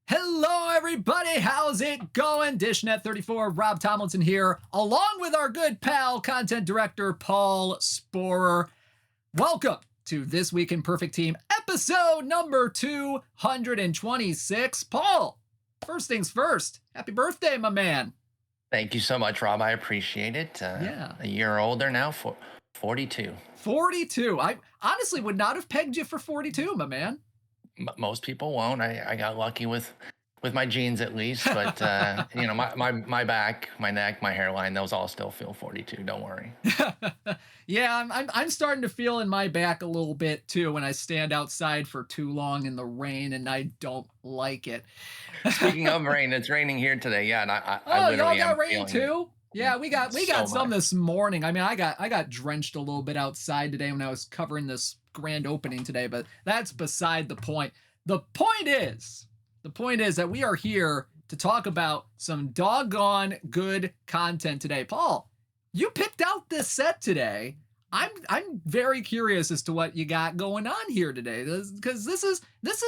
Hello, everybody. How's it going? DishNet34, Rob Tomlinson here, along with our good pal, content director, Paul Sporer. Welcome to This Week in Perfect Team, episode number 226. Paul, first things first, happy birthday, my man. Thank you so much, Rob. I appreciate it. Yeah. A year older now, 42. 42. I honestly would not have pegged you for 42, my man. Most people won't. I got lucky with my genes at least, but my back, my neck, my hairline, those all still feel 42. Don't worry. Yeah, I'm starting to feel in my back a little bit too when I stand outside for too long in the rain, and I don't like it. Speaking of rain, it's raining here today. Yeah, and I Oh, literally y'all got am rain feeling too? Yeah, we got so some much. this morning. I mean, I got drenched a little bit outside today when I was covering this grand opening today, but that's beside the point. The point is that we are here to talk about some doggone good content today. Paul, you picked out this set today. I'm very curious as to what you got going on here today, because this is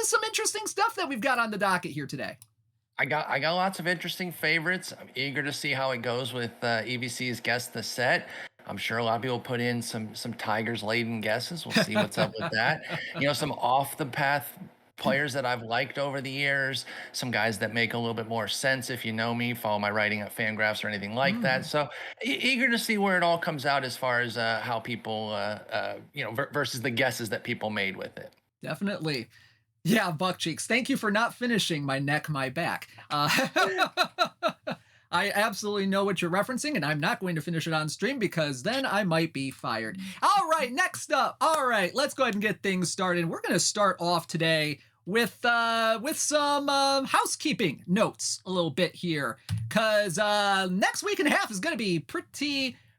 some interesting stuff that we've got on the docket here today. I got lots of interesting favorites. I'm eager to see how it goes with EVC's Guess the Set. I'm sure a lot of people put in some Tigers laden guesses. We'll see what's up with that. Some off the path players that I've liked over the years, some guys that make a little bit more sense if you know me, follow my writing at Fangraphs or anything like that. So eager to see where it all comes out as far as how people, versus the guesses that people made with it. Definitely. Yeah, buck cheeks. Thank you for not finishing my neck, my back. I absolutely know what you're referencing, and I'm not going to finish it on stream because then I might be fired. All right, next up. All right, let's go ahead and get things started. We're going to start off today with some housekeeping notes a little bit here, because next week and a half is going to be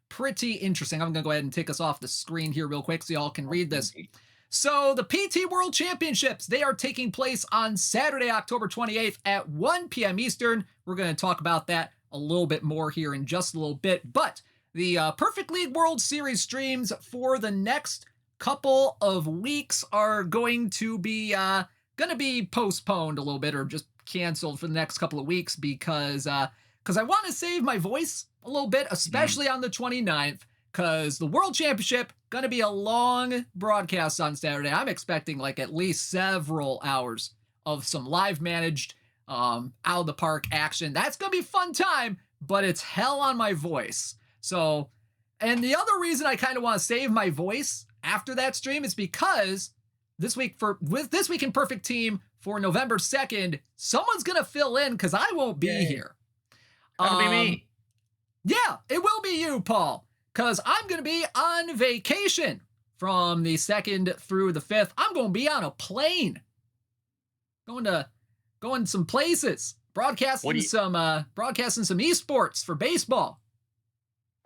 pretty interesting. I'm going to go ahead and take us off the screen here real quick so y'all can read this. So the PT World Championships, they are taking place on Saturday, October 28th at 1 p.m. Eastern. We're going to talk about that a little bit more here in just a little bit. But the Perfect League World Series streams for the next couple of weeks are going to be postponed a little bit, or just canceled for the next couple of weeks, because I want to save my voice a little bit, especially on the 29th. Because the World Championship, going to be a long broadcast on Saturday. I'm expecting like at least several hours of some live managed, out of the park action. That's going to be a fun time, but it's hell on my voice. So, and the other reason I kind of want to save my voice after that stream is because This Week in Perfect Team for November 2nd, someone's going to fill in because I won't be here. That'll be me. Yeah, it will be you, Paul. Because I'm going to be on vacation from the 2nd through the 5th. I'm going to be on a plane. Going some places. Broadcasting some esports for baseball.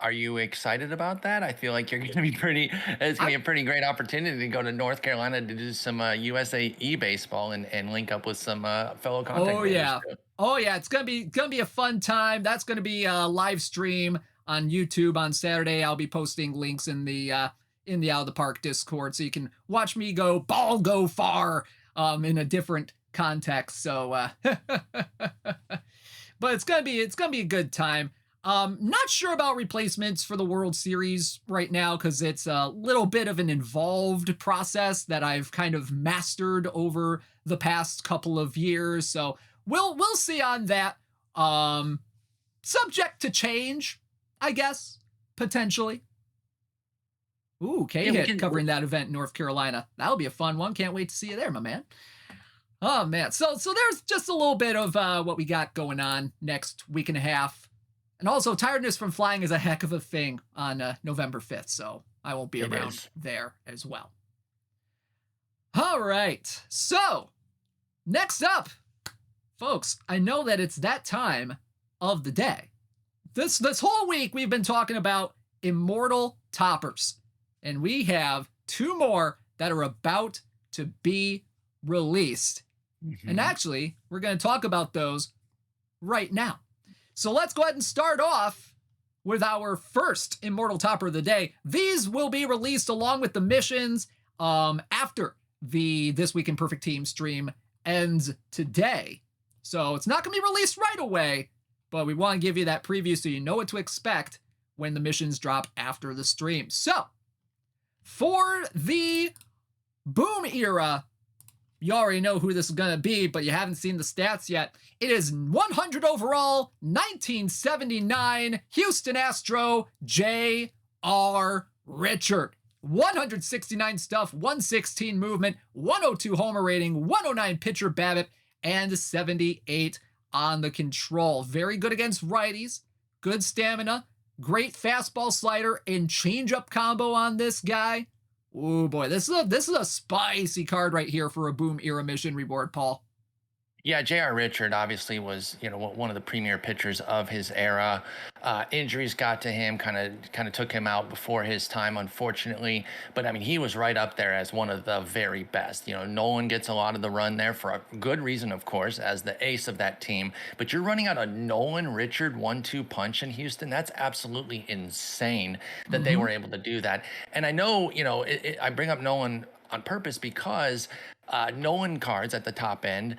Are you excited about that? I feel like you're going to be it's going to be a pretty great opportunity to go to North Carolina to do some USA e-baseball and link up with some fellow content creators. Oh yeah, it's going to be a fun time. That's going to be a live stream on YouTube on Saturday. I'll be posting links in the Out of the Park Discord, so you can watch me go far in a different context. So, but it's gonna be a good time. Not sure about replacements for the World Series right now, because it's a little bit of an involved process that I've kind of mastered over the past couple of years. So we'll see on that. Subject to change, I guess, potentially. Ooh, K-Hit covering that event in North Carolina. That'll be a fun one. Can't wait to see you there, my man. Oh, man. So there's just a little bit of what we got going on next week and a half. And also, tiredness from flying is a heck of a thing on November 5th, so I won't be around there as well. All right. So, next up, folks, I know that it's that time of the day. This whole week, we've been talking about Immortal Toppers, and we have two more that are about to be released. And actually, we're going to talk about those right now. So let's go ahead and start off with our first Immortal Topper of the day. These will be released along with the missions after the This Week in Perfect Team stream ends today. So it's not going to be released right away, but we want to give you that preview so you know what to expect when the missions drop after the stream. So for the Boom era, you already know who this is going to be, but you haven't seen the stats yet. It is 100 overall, 1979 Houston Astro J.R. Richard. 169 stuff, 116 movement, 102 homer rating, 109 pitcher BABIP, and 78 on the control. Very good against righties, good stamina, great fastball slider and changeup combo on this guy. Oh boy, this is a spicy card right here for a Boom era mission reward, Paul. Yeah, J.R. Richard obviously was, one of the premier pitchers of his era. Injuries got to him, kind of took him out before his time, unfortunately. But I mean, he was right up there as one of the very best. Nolan gets a lot of the run there for a good reason, of course, as the ace of that team. But you're running out a Nolan Richard 1-2 punch in Houston. That's absolutely insane that they were able to do that. And I know, I bring up Nolan on purpose because Nolan cards at the top end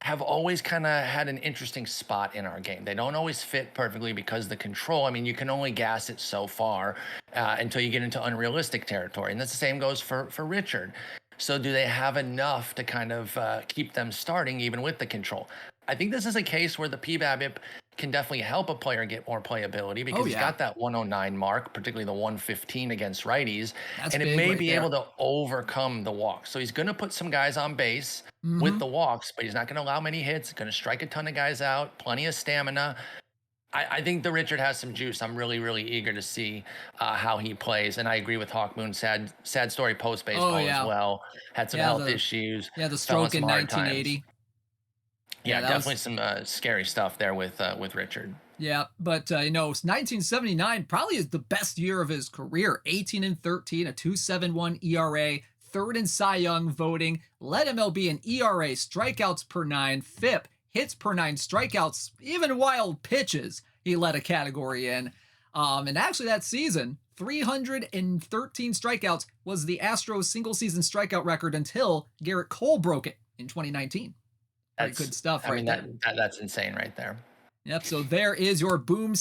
have always kind of had an interesting spot in our game. They don't always fit perfectly because the control, I mean, you can only gas it so far until you get into unrealistic territory. And that's the same goes for Richard. So do they have enough to kind of keep them starting even with the control? I think this is a case where the PBABIP can definitely help a player get more playability because he's got that 109 mark, particularly the 115 against righties. That's and it may be able to overcome the walks. So he's going to put some guys on base with the walks, but he's not going to allow many hits. Going to strike a ton of guys out, plenty of stamina. I think the Richard has some juice. I'm really, really eager to see how he plays. And I agree with Hawkmoon. Sad story post baseball as well. Had some health issues. Yeah, the stroke in 1980. Yeah, definitely some scary stuff there with Richard. Yeah, but 1979 probably is the best year of his career. 18-13, a 2.71 ERA, third in Cy Young voting, led MLB in ERA, strikeouts per 9, FIP, hits per 9, strikeouts, even wild pitches. He led a category in. And actually that season, 313 strikeouts was the Astros single season strikeout record until Garrett Cole broke it in 2019. That's good stuff right there. That's insane right there. Yep, so there is your Boom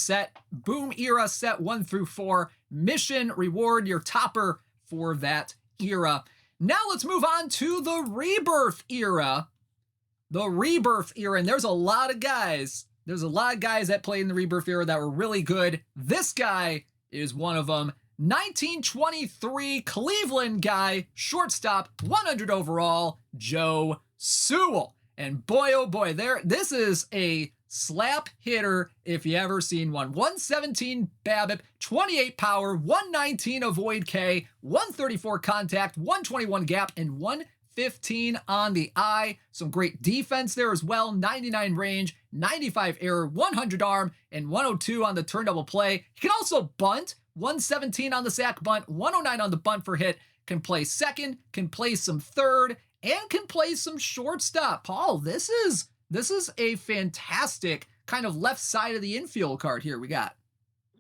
era set 1 through 4. Mission reward, your topper for that era. Now let's move on to the Rebirth era. The Rebirth era, and there's a lot of guys. There's a lot of guys that played in the Rebirth era that were really good. This guy is one of them. 1923 Cleveland guy, shortstop, 100 overall, Joe Sewell. And boy, oh boy, this is a slap hitter if you ever seen one. 117 BABIP, 28 power, 119 avoid K, 134 contact, 121 gap, and 115 on the eye. Some great defense there as well. 99 range, 95 error, 100 arm, and 102 on the turn double play. He can also bunt, 117 on the sack bunt, 109 on the bunt for hit. Can play second, can play some third, and can play some shortstop. Paul, this is a fantastic kind of left side of the infield card here we got.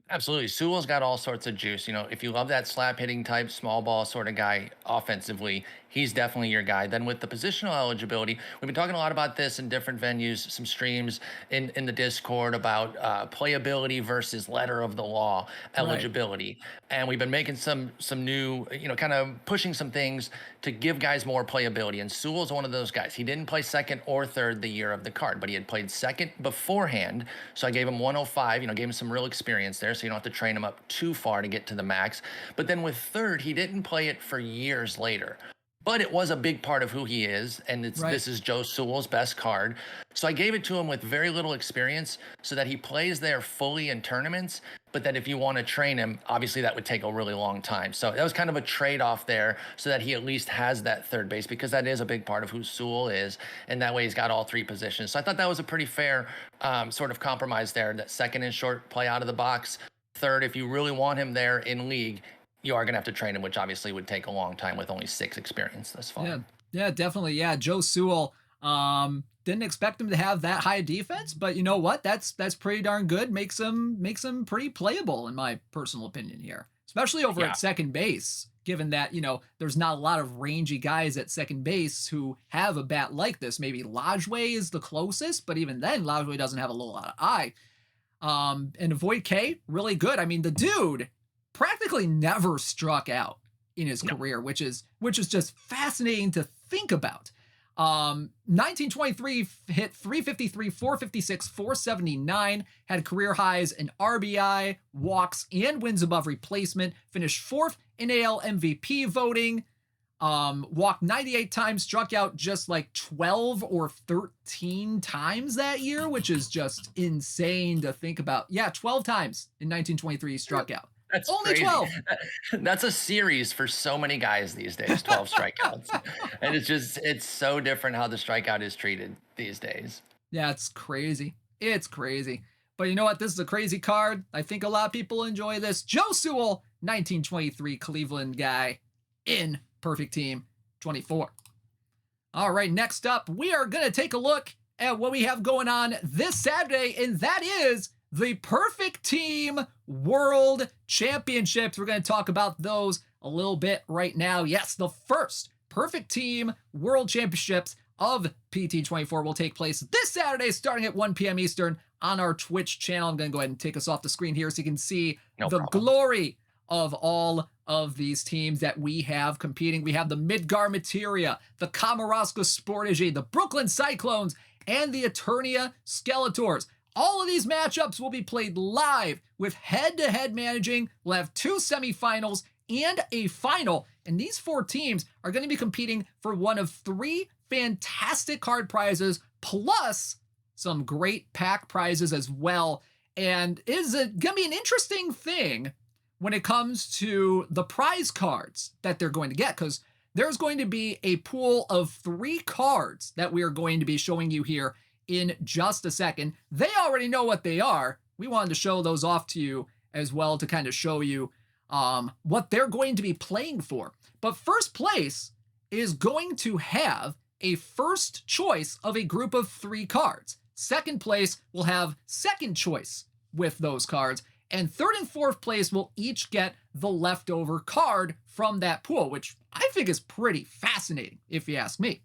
Absolutely. Sewell's got all sorts of juice. If you love that slap hitting type, small ball sort of guy offensively, he's definitely your guy. Then with the positional eligibility, we've been talking a lot about this in different venues, some streams in the Discord about playability versus letter of the law eligibility. Right. And we've been making some new, kind of pushing some things to give guys more playability. And Sewell's one of those guys. He didn't play second or third the year of the card, but he had played second beforehand. So I gave him 105, gave him some real experience there. So you don't have to train him up too far to get to the max. But then with third, he didn't play it for years later. But it was a big part of who he is, and this is Joe Sewell's best card. So I gave it to him with very little experience so that he plays there fully in tournaments, but that if you want to train him, obviously that would take a really long time. So that was kind of a trade-off there so that he at least has that third base because that is a big part of who Sewell is, and that way he's got all three positions. So I thought that was a pretty fair sort of compromise there, that second and short play out of the box. Third, if you really want him there in league, you are going to have to train him, which obviously would take a long time with only 6 experience thus far. Yeah, definitely. Yeah, Joe Sewell, didn't expect him to have that high defense, but you know what? That's pretty darn good. Makes him pretty playable in my personal opinion here, especially over at second base. given that, there's not a lot of rangy guys at second base who have a bat like this. Maybe Lajway is the closest, but even then, Lajway doesn't have a lot of eye. And Avoid K, really good. I mean, the dude practically never struck out in his career, which is just fascinating to think about. 1923 hit 353, 456, 479, had career highs in RBI, walks, and wins above replacement, finished 4th in AL MVP voting, walked 98 times, struck out just like 12 or 13 times that year, which is just insane to think about. Yeah, 12 times in 1923 he struck out. That's only crazy. 12. That's a series for so many guys these days, 12 strikeouts. And it's so different how the strikeout is treated these days. Yeah, it's crazy. It's crazy. But you know what? This is a crazy card. I think a lot of people enjoy this. Joe Sewell, 1923 Cleveland guy in Perfect Team 24. All right, next up, we are going to take a look at what we have going on this Saturday, and that is the Perfect Team World Championships. We're going to talk about those a little bit right now. Yes, the first Perfect Team World Championships of PT24 will take place this Saturday starting at 1 p.m. Eastern on our Twitch channel. I'm going to go ahead and take us off the screen here so you can see the glory of all of these teams that we have competing. We have the Midgar Materia, the Kamouraska Sportage, the Brooklyn Cyclones, and the Eternia Skeletors. All of these matchups will be played live with head-to-head managing. We'll have 2 semifinals and a final. And these 4 teams are going to be competing for one of 3 fantastic card prizes, plus some great pack prizes as well. And is it going to be an interesting thing when it comes to the prize cards that they're going to get, because there's going to be a pool of 3 cards that we are going to be showing you here in just a second. They already know what they are. We wanted to show those off to you as well to kind of show you what they're going to be playing for. But first place is going to have a first choice of a group of 3 cards. Second place will have second choice with those cards. And third and fourth place will each get the leftover card from that pool, which I think is pretty fascinating, if you ask me.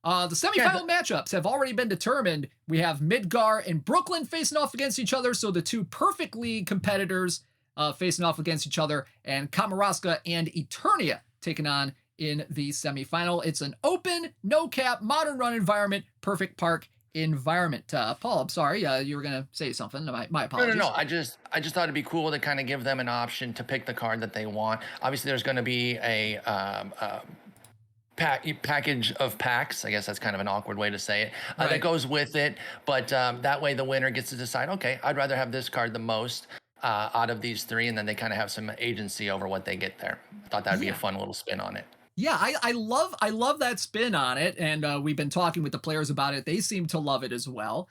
The semifinal matchups have already been determined. We have Midgar and Brooklyn facing off against each other, so the 2 Perfect League competitors facing off against each other, and Kamouraska and Eternia taking on in the semifinal. It's an open, no-cap, modern run environment, perfect park environment. Paul, I'm sorry, you were going to say something. My apologies. No. I just thought it'd be cool to kind of give them an option to pick the card that they want. Obviously, there's going to be a package of packs. I guess that's kind of an awkward way to say it. Right. That goes with it, but that way the winner gets to decide, okay, I'd rather have this card the most out of these 3, and then they kind of have some agency over what they get there. I thought that'd be a fun little spin on it. Yeah, I love that spin on it, and we've been talking with the players about it. They seem to love it as well.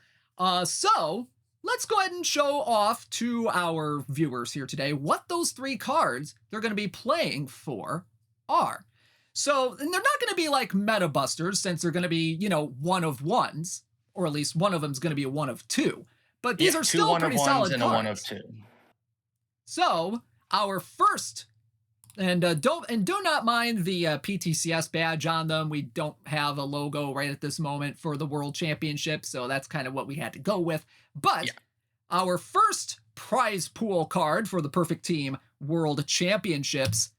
So let's go ahead and show off to our viewers here today what those 3 cards they're going to be playing for are. So, and they're not going to be like meta busters, since they're going to be, one of ones, or at least one of them is going to be a one of 2. But these are still pretty solid cards. And a one of 2. So our first, and do not mind the PTCS badge on them. We don't have a logo right at this moment for the World Championship, so that's kind of what we had to go with. But our first prize pool card for the Perfect Team World Championships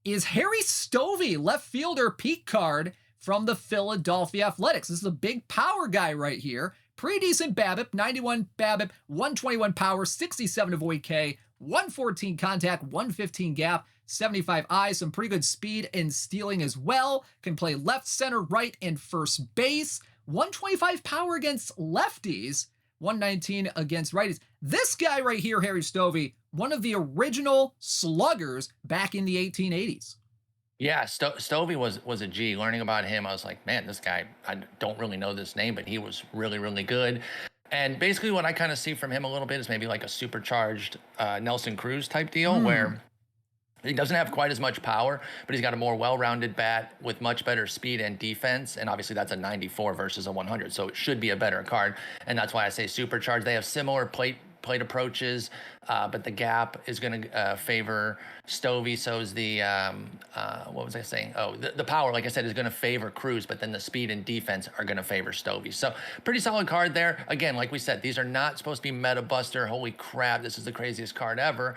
is Harry Stovey, left fielder peak card from the Philadelphia Athletics. This is a big power guy right here. Pretty decent BABIP, 91 BABIP, 121 power, 67 avoid K, 114 contact, 115 gap, 75 eye, some pretty good speed and stealing as well. Can play left, center, right, and first base. 125 power against lefties, 119 against righties. This guy right here, Harry Stovey, one of the original sluggers back in the 1880s. Yeah, Stovey was a G. Learning about him, I was like, man, this guy, I don't really know this name, but he was really, really good. And basically what I kind of see from him a little bit is maybe like a supercharged Nelson Cruz type deal where he doesn't have quite as much power, but he's got a more well-rounded bat with much better speed and defense. And obviously that's a 94 versus a 100. So it should be a better card. And that's why I say supercharged. They have similar plate plate approaches, but the gap is going to favor Stovey. So is the what was I saying? Oh, the power, like I said, is going to favor Cruz, but then the speed and defense are going to favor Stovey. So pretty solid card there. Again, like we said, these are not supposed to be meta buster. Holy crap, this is the craziest card ever.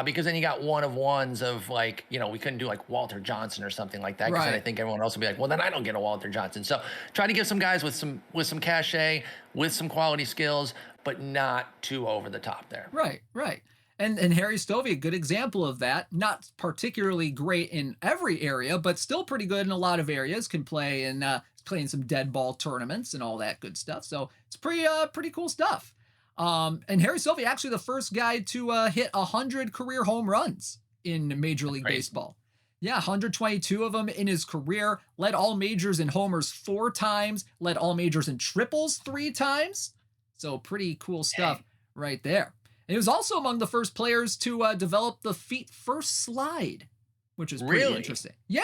Because then you got one of ones of like, we couldn't do like Walter Johnson or something like that. Because then I think everyone else would be like, well, then I don't get a Walter Johnson. So try to give some guys with some cachet, with some quality skills, but not too over the top there. Right, right. And Harry Stovey, a good example of that. Not particularly great in every area, but still pretty good in a lot of areas. Can play in playing some dead ball tournaments and all that good stuff. So it's pretty cool stuff. And Harry Stovey, actually the first guy to hit 100 career home runs in Major League Baseball. Yeah, 122 of them in his career. Led all majors in homers 4 times. Led all majors in triples 3 times. So pretty cool stuff right there. And he was also among the first players to develop the feet first slide, which is pretty interesting. Yeah.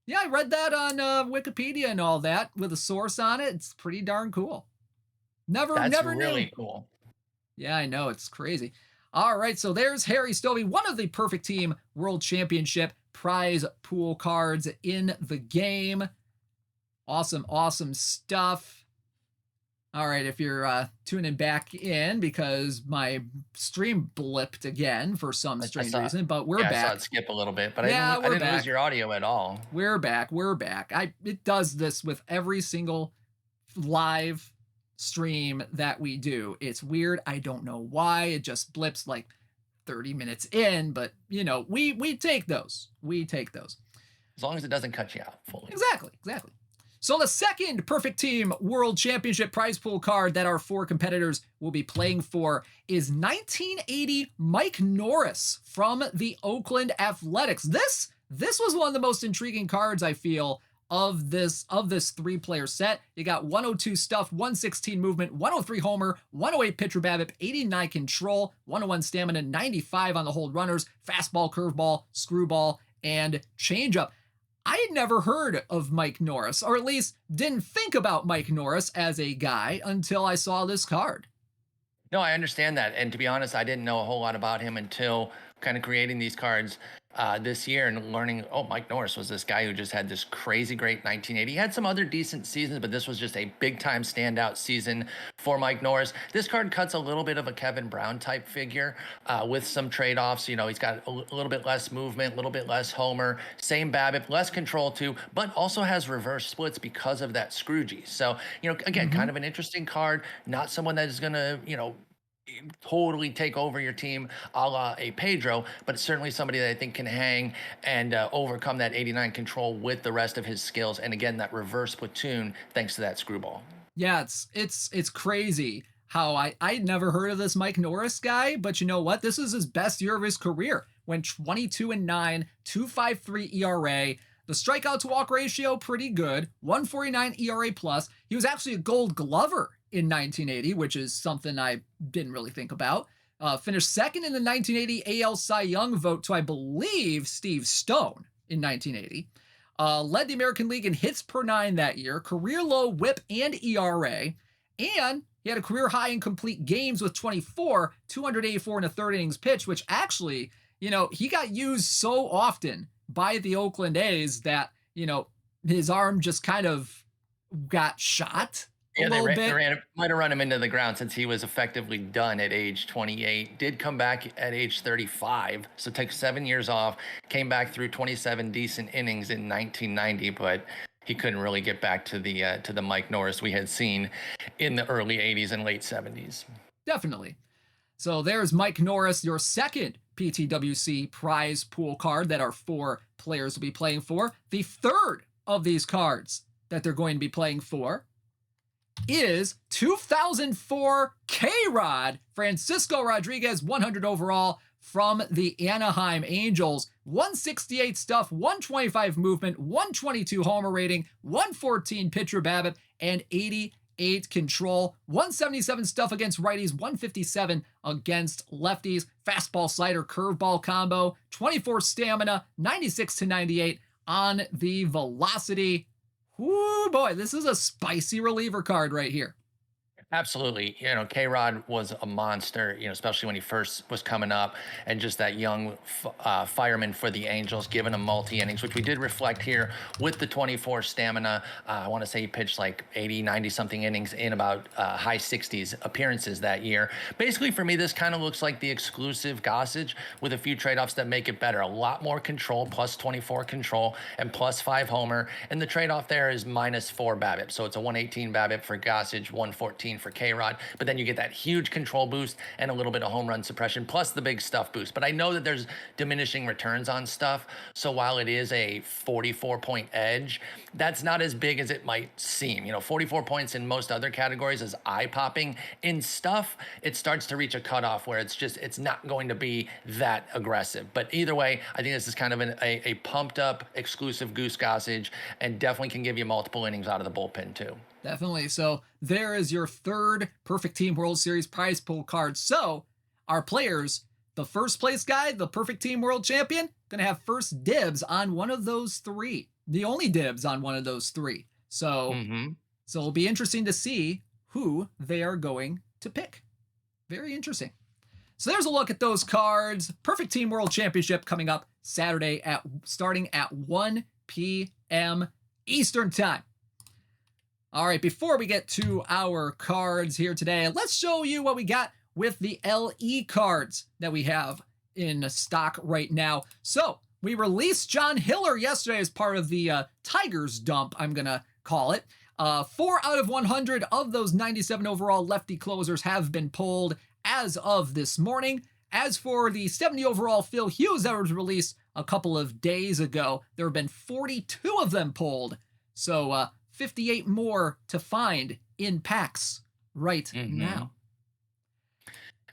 Yeah, I read that on Wikipedia and all that with a source on it. It's pretty darn cool. Never really knew. Cool. Yeah, I know. It's crazy. All right, so there's Harry Stovey, one of the Perfect Team World Championship prize pool cards in the game. Awesome, awesome stuff. All right, if you're tuning back in because my stream blipped again for some strange reason, but we're back. I saw it skip a little bit, but I didn't lose your audio at all. We're back. It does this with every single live stream that we do. It's weird. I don't know why. It just blips like 30 minutes in, but we take those. We take those. As long as it doesn't cut you out fully. Exactly. So the second Perfect Team World Championship prize pool card that our 4 competitors will be playing for is 1980 Mike Norris from the Oakland Athletics. This was one of the most intriguing cards, I feel, of this 3-player set. You got 102 stuff, 116 movement, 103 homer, 108 pitcher BABIP, 89 control, 101 stamina, 95 on the hold runners, fastball, curveball, screwball, and changeup. I had never heard of Mike Norris, or at least didn't think about Mike Norris as a guy until I saw this card. No, I understand that. And to be honest, I didn't know a whole lot about him until kind of creating these cards this year and learning, Mike Norris was this guy who just had this crazy great 1980. He had some other decent seasons, but this was just a big time standout season for Mike Norris. This card cuts a little bit of a Kevin Brown type figure with some trade-offs. He's got a little bit less movement, a little bit less homer, same BABIP, less control too, but also has reverse splits because of that Scroogey. So, again, kind of an interesting card, not someone that is going to, totally take over your team a la a Pedro, but it's certainly somebody that I think can hang and overcome that 89 control with the rest of his skills. And again, that reverse platoon, thanks to that screwball. Yeah, it's crazy how I'd never heard of this Mike Norris guy, but you know what? This is his best year of his career. Went 22-9, 2.53 ERA. The strikeout to walk ratio, pretty good. 1.49 ERA plus. He was actually a Gold Glover in 1980, which is something I didn't really think about. Finished second in the 1980 AL Cy Young vote to, I believe, Steve Stone in 1980. Led the American League in hits per 9 that year, career low WHIP and ERA, and he had a career high in complete games with 24, 284 in a third innings pitch, which actually, he got used so often by the Oakland A's that, his arm just kind of got shot. Yeah, they might have run him into the ground since he was effectively done at age 28. Did come back at age 35, so took 7 years off. Came back through 27 decent innings in 1990, but he couldn't really get back to the Mike Norris we had seen in the early 80s and late 70s. Definitely. So there's Mike Norris, your second PTWC prize pool card that our 4 players will be playing for. The third of these cards that they're going to be playing for is 2004 K-Rod, Francisco Rodriguez, 100 overall from the Anaheim Angels. 168 stuff, 125 movement, 122 homer rating, 114 pitcher BABIP, and 88 control. 177 stuff against righties, 157 against lefties. Fastball, slider, curveball combo, 24 stamina, 96-98 on the velocity. Ooh, boy, this is a spicy reliever card right here. Absolutely. K-Rod was a monster, especially when he first was coming up, and just that young fireman for the Angels, giving him multi-innings, which we did reflect here with the 24 stamina. I want to say he pitched like 80, 90 something innings in about high 60s appearances that year. Basically, for me, this kind of looks like the exclusive Gossage with a few trade-offs that make it better. A lot more control, plus 24 control, and plus 5 homer. And the trade-off there is minus 4 BABIP. So it's a 118 BABIP for Gossage, 114 for K-Rod, but then you get that huge control boost and a little bit of home run suppression, plus the big stuff boost. But I know that there's diminishing returns on stuff. So while it is a 44-point edge, that's not as big as it might seem. 44 points in most other categories is eye-popping. In stuff, it starts to reach a cutoff where it's not going to be that aggressive. But either way, I think this is kind of a pumped up exclusive Goose Gossage, and definitely can give you multiple innings out of the bullpen too. Definitely. So there is your third Perfect Team World Series prize pool card. So our players, the first place guy, the Perfect Team World Champion, going to have first dibs on one of those three. The only dibs on one of those three. So, so it'll be interesting to see who they are going to pick. Very interesting. So there's a look at those cards. Perfect Team World Championship coming up Saturday starting at 1 p.m. Eastern Time. All right, before we get to our cards here today, let's show you what we got with the LE cards that we have in stock right now. So we released John Hiller yesterday as part of the Tigers dump, I'm going to call it. 4 out of 100 of those 97 overall lefty closers have been pulled as of this morning. As for the 70 overall Phil Hughes that was released a couple of days ago, there have been 42 of them pulled. So 58 more to find in packs right now.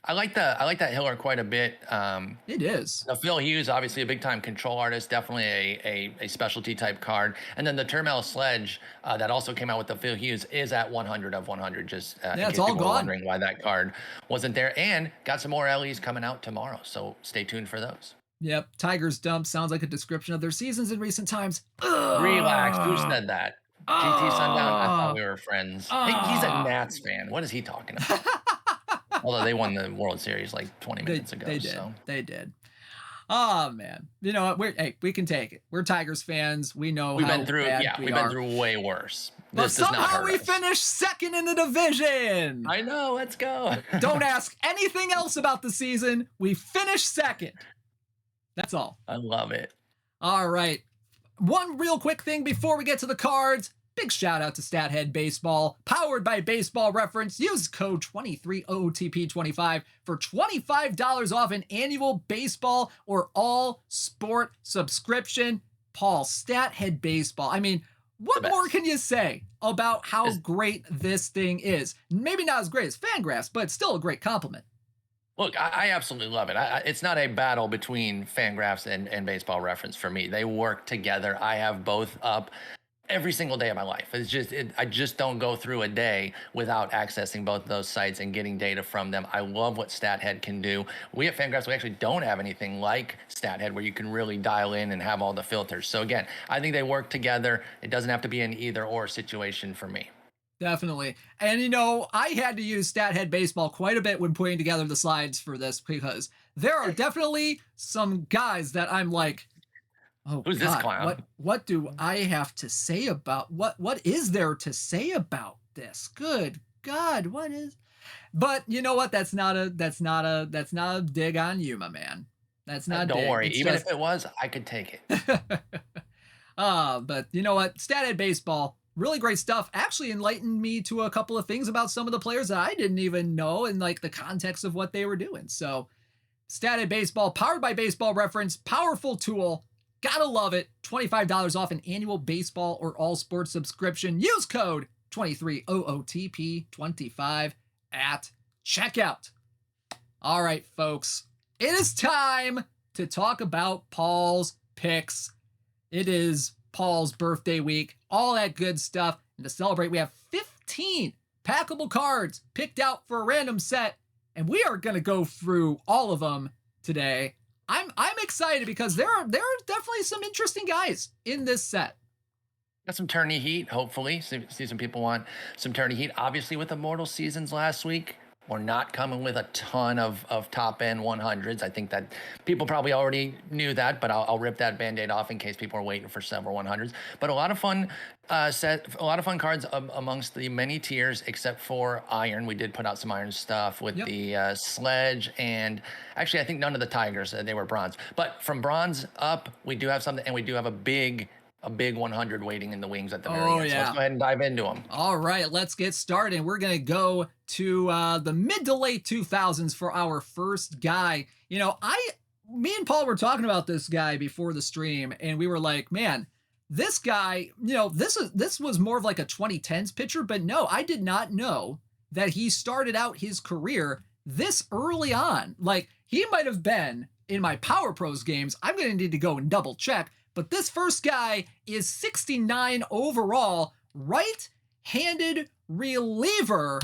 I like that Hiller quite a bit. It is. Now, Phil Hughes, obviously a big time control artist, definitely a specialty type card. And then the Termel Sledge that also came out with the Phil Hughes is at 100 of 100. Just in it's case all people were gone. wondering why that card wasn't there. And got some more LEs coming out tomorrow, so stay tuned for those. Yep, Tigers dump sounds like a description of their seasons in recent times. Relax. Who said that? GT Sundown? I thought we were friends. Hey, he's a Nats fan. What is he talking about? Although they won the World Series like 20 minutes ago. They did. So. They did. Oh man, you know what? We can take it. We're Tigers fans. We know we've how been through. bad Yeah, we've been through way worse. But somehow we finished second in the division. I know. Let's go. Don't ask anything else about the season. We finished second. That's all. I love it. All right. One real quick thing before we get to the cards. Big shout out to Stathead Baseball, powered by Baseball Reference. Use code 23OOTP25 for $25 off an annual baseball or all sport subscription. Paul, Stathead Baseball. I mean, what more can you say about how great this thing is? Maybe not as great as Fangraphs, but still a great compliment. Look, I absolutely love it. It's not a battle between Fangraphs and Baseball Reference for me. They work together. I have both up every single day of my life. It's just, I just don't go through a day without accessing both of those sites and getting data from them. I love what StatHead can do. We at Fangraphs, we actually don't have anything like StatHead where you can really dial in and have all the filters. So again, I think they work together. It doesn't have to be an either or situation for me. Definitely. And I had to use StatHead Baseball quite a bit when putting together the slides for this because there are definitely some guys that I'm like, oh, who's God, this clown? What do I have to say about what is there to say about this? Good God, what is? But you know what? That's not a dig on you, my man. That's not. Don't worry. Even if it was, I could take it. But you know what? StatHead Baseball, really great stuff. Actually enlightened me to a couple of things about some of the players that I didn't even know in like the context of what they were doing. So, StatHead Baseball, powered by Baseball Reference, powerful tool. Gotta love it. $25 off an annual baseball or all sports subscription. Use code 23OOTP25 at checkout. All right, folks. It is time to talk about Paul's picks. It is Paul's birthday week. All that good stuff. And to celebrate, we have 15 packable cards picked out for a random set. And we are going to go through all of them today. I'm excited because there are definitely some interesting guys in this set. Got some tourney heat, hopefully. See some people want some tourney heat. Obviously, with Immortal Seasons last week, we're not coming with a ton of top end 100s. I think that people probably already knew that, but I'll rip that band-aid off in case people are waiting for several 100s. But a lot of fun a lot of fun cards amongst the many tiers, except for Iron. We did put out some Iron stuff with Yep. the Sledge, and actually, I think none of the Tigers. They were bronze. But from bronze up, we do have something, and we do have a big 100 waiting in the wings at the very Oh end. So let's yeah. go ahead and dive into them. All right, let's get started. We're going to go to the mid to late 2000s for our first guy. Me and Paul were talking about this guy before the stream, and we were like, man, this guy, this was more of like a 2010s pitcher, but no, I did not know that he started out his career this early on. Like, he might have been in my Power Pros games. I'm going to need to go and double check. But this first guy is 69 overall, right-handed reliever,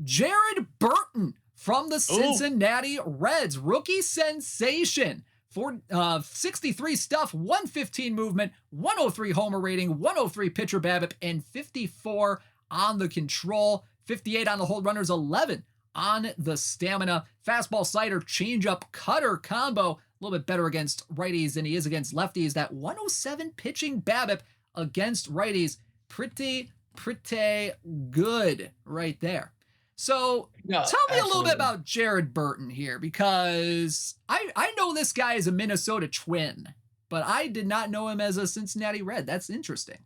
Jared Burton from the Cincinnati Reds. Rookie sensation. 63 stuff, 115 movement, 103 homer rating, 103 pitcher BABIP, and 54 on the control, 58 on the hold runners, 11 on the stamina. Fastball, slider, changeup, cutter combo. A little bit better against righties than he is against lefties. That 107 pitching BABIP against righties. Pretty good right there. So No, tell me a little bit absolutely. about Jared Burton here, because I know this guy is a Minnesota Twin, but I did not know him as a Cincinnati Red. That's interesting.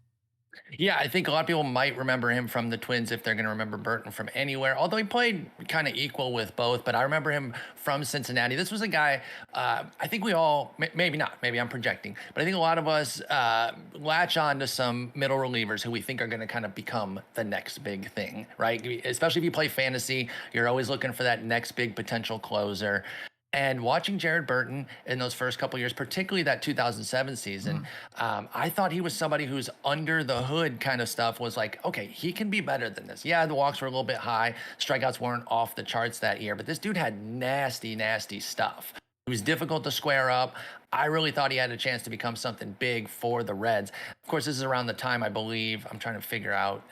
Yeah, I think a lot of people might remember him from the Twins if they're going to remember Burton from anywhere. Although he played kind of equal with both, but I remember him from Cincinnati. This was a guy. I think we all, maybe not, maybe I'm projecting, but I think a lot of us latch on to some middle relievers who we think are going to kind of become the next big thing, right? Especially if you play fantasy, you're always looking for that next big potential closer. And watching Jared Burton in those first couple years, particularly that 2007 season, I thought he was somebody who's under the hood kind of stuff was like, okay, he can be better than this. Yeah, the walks were a little bit high. Strikeouts weren't off the charts that year, but this dude had nasty stuff. It was difficult to square up. I really thought he had a chance to become something big for the Reds. Of course, this is around the time, I believe, I'm trying to figure out.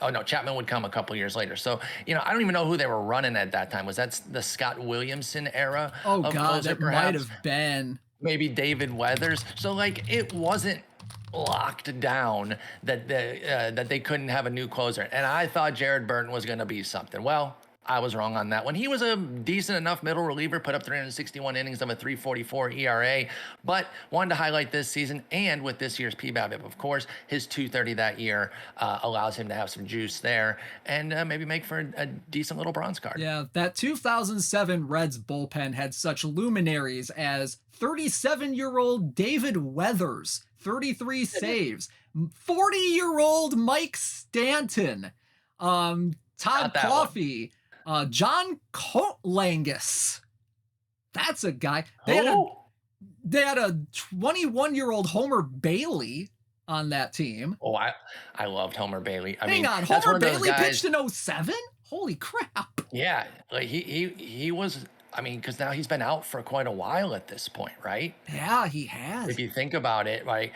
Oh, no, Chapman would come a couple years later. So, I don't even know who they were running at that time. Was that the Scott Williamson era Oh of God, closer, that might perhaps? have been. Maybe David Weathers. So, like, it wasn't locked down that they couldn't have a new closer. And I thought Jared Burton was going to be something. Well, I was wrong on that one. He was a decent enough middle reliever, put up 361 innings of a 3.44 ERA, but wanted to highlight this season and with this year's PBABIP, of course, his 230 that year allows him to have some juice there and maybe make for a decent little bronze card. Yeah, that 2007 Reds bullpen had such luminaries as 37-year-old David Weathers, 33 saves, 40-year-old Mike Stanton, Todd Coffey, John Coatlangus. That's a guy. They had a 21-year-old Homer Bailey on that team. Oh, I loved Homer Bailey. Hang on, Homer Bailey pitched in 07? Holy crap. Yeah, like he was. I mean, because now he's been out for quite a while at this point, right? Yeah, he has. If you think about it, right?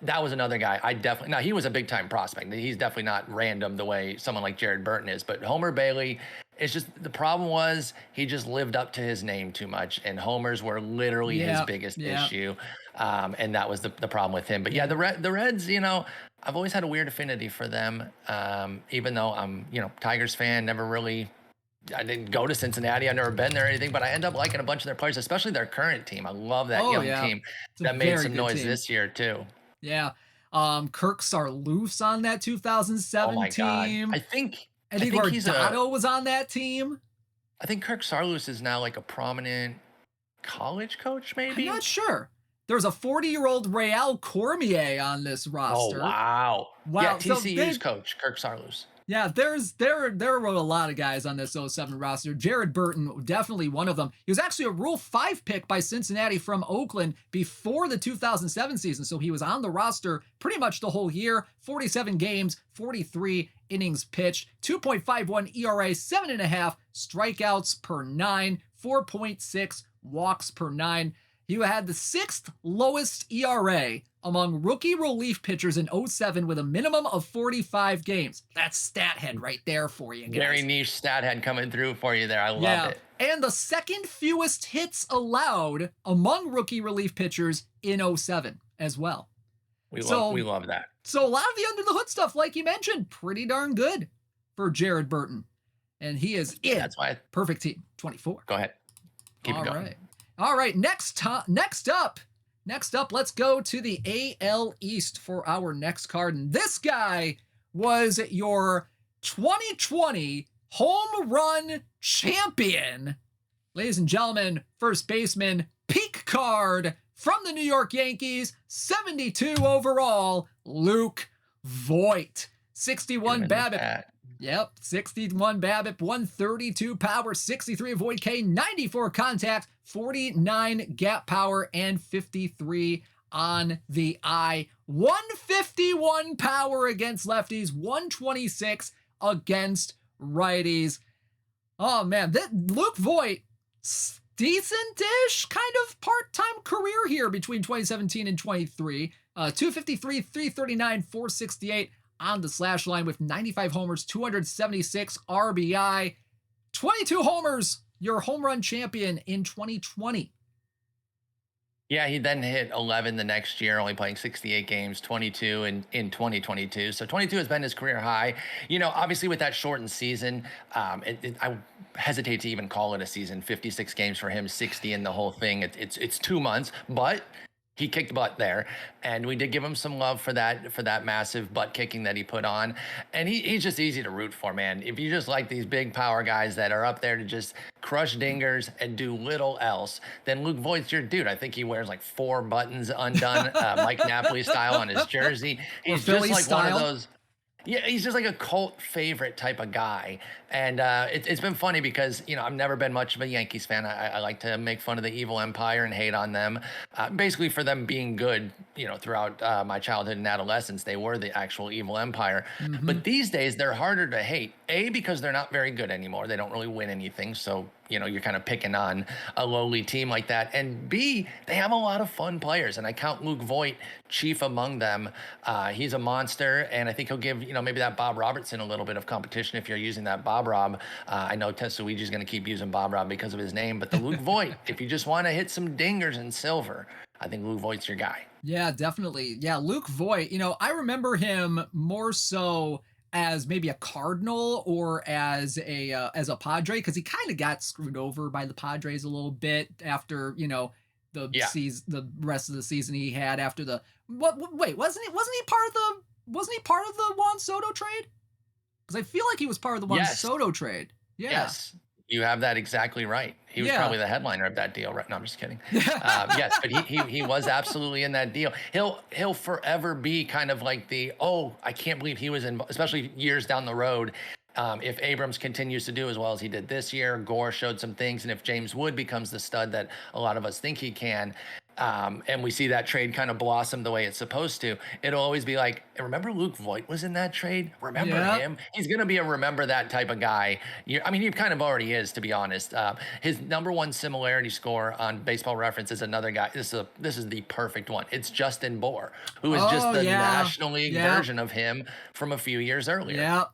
That was another guy. Now he was a big time prospect. He's definitely not random the way someone like Jared Burton is. But Homer Bailey, it's just the problem was he just lived up to his name too much, and homers were literally his biggest issue, and that was the problem with him. But yeah, the Reds, I've always had a weird affinity for them, even though I'm Tigers fan. Never really. I didn't go to Cincinnati. I've never been there or anything, but I end up liking a bunch of their players, especially their current team. I love that young team that made some noise this year too. Yeah. Kirk Sarloof's on that 2007 oh my team. God. I think Guardado was on that team. I think Kirk Sarloos is now like a prominent college coach, maybe? I'm not sure. There's a 40-year-old Real Cormier on this roster. Oh, wow. Yeah, TCU's coach, Kirk Sarloos. Yeah, there were a lot of guys on this 07 roster. Jared Burton, definitely one of them. He was actually a Rule 5 pick by Cincinnati from Oakland before the 2007 season, so he was on the roster pretty much the whole year. 47 games, 43 innings pitched, 2.51 ERA, 7.5 strikeouts per 9, 4.6 walks per 9. He had the 6th lowest ERA among rookie relief pitchers in '07 with a minimum of 45 games. That's stat head right there for you Very guys. niche stat head coming through for you there. I love Yeah. it. And the second fewest hits allowed among rookie relief pitchers in '07 as well. We So, love that. so a lot of the under the hood stuff, like you mentioned, pretty darn good for Jared Burton. And he is in That's why. perfect team 24. Go ahead. Keep it All going. right. All right. Next up, let's go to the AL East for our next card. And this guy was your 2020 home run champion. Ladies and gentlemen, first baseman, peak card from the New York Yankees, 72 overall, Luke Voit. 61 BABIP. Yep, 61 BABIP, 132 power, 63 avoid K, 94 contact, 49 gap power, and 53 on the eye. 151 power against lefties, 126 against righties. Oh man, Luke Voit, decent-ish kind of part-time career here between 2017 and 23. 253, 339, 468 on the slash line with 95 homers, 276 RBI, 22 homers, your home run champion in 2020. Yeah, he then hit 11 the next year, only playing 68 games, 22 in 2022. So 22 has been his career high. Obviously with that shortened season, I hesitate to even call it a season. 56 games for him, 60 in the whole thing. It's 2 months, but he kicked butt there, and we did give him some love for that massive butt kicking that he put on. And he's just easy to root for, man. If you just like these big power guys that are up there to just crush dingers and do little else, then Luke Voigt's your dude. I think he wears like 4 buttons undone, Mike Napoli style on his jersey. He's just like one of those. Yeah, he's just like a cult favorite type of guy. And it's been funny because, I've never been much of a Yankees fan. I like to make fun of the evil empire and hate on them, basically for them being good, throughout my childhood and adolescence. They were the actual evil empire. Mm-hmm. But these days, they're harder to hate. A, because they're not very good anymore. They don't really win anything. So, you're kind of picking on a lowly team like that. And B, they have a lot of fun players. And I count Luke Voigt chief among them. He's a monster. And I think he'll give, maybe that Bob Robertson a little bit of competition if you're using that Bob Rob. I know Tetsuiji's going to keep using Bob Rob because of his name. But the Luke Voigt, if you just want to hit some dingers in silver, I think Luke Voigt's your guy. Yeah, definitely. Yeah, Luke Voigt, I remember him more so as maybe a Cardinal or as a Padre, because he kind of got screwed over by the Padres a little bit after the rest of the season he had after the wait, wasn't he part of the Juan Soto trade? Because I feel like he was part of the Juan Soto trade. Yeah. Yes. You have that exactly right. He was probably the headliner of that deal, right? No, I'm just kidding. Yes, but he was absolutely in that deal. He'll forever be kind of like I can't believe he was in, especially years down the road. If Abrams continues to do as well as he did this year, Gore showed some things, and if James Wood becomes the stud that a lot of us think he can, and we see that trade kind of blossom the way it's supposed to, it'll always be like, remember Luke Voigt was in that trade? Remember him? He's going to be a remember that type of guy. He kind of already is, to be honest. His number one similarity score on Baseball Reference is another guy. This is the perfect one. It's Justin Bohr, who is just the National League version of him from a few years earlier.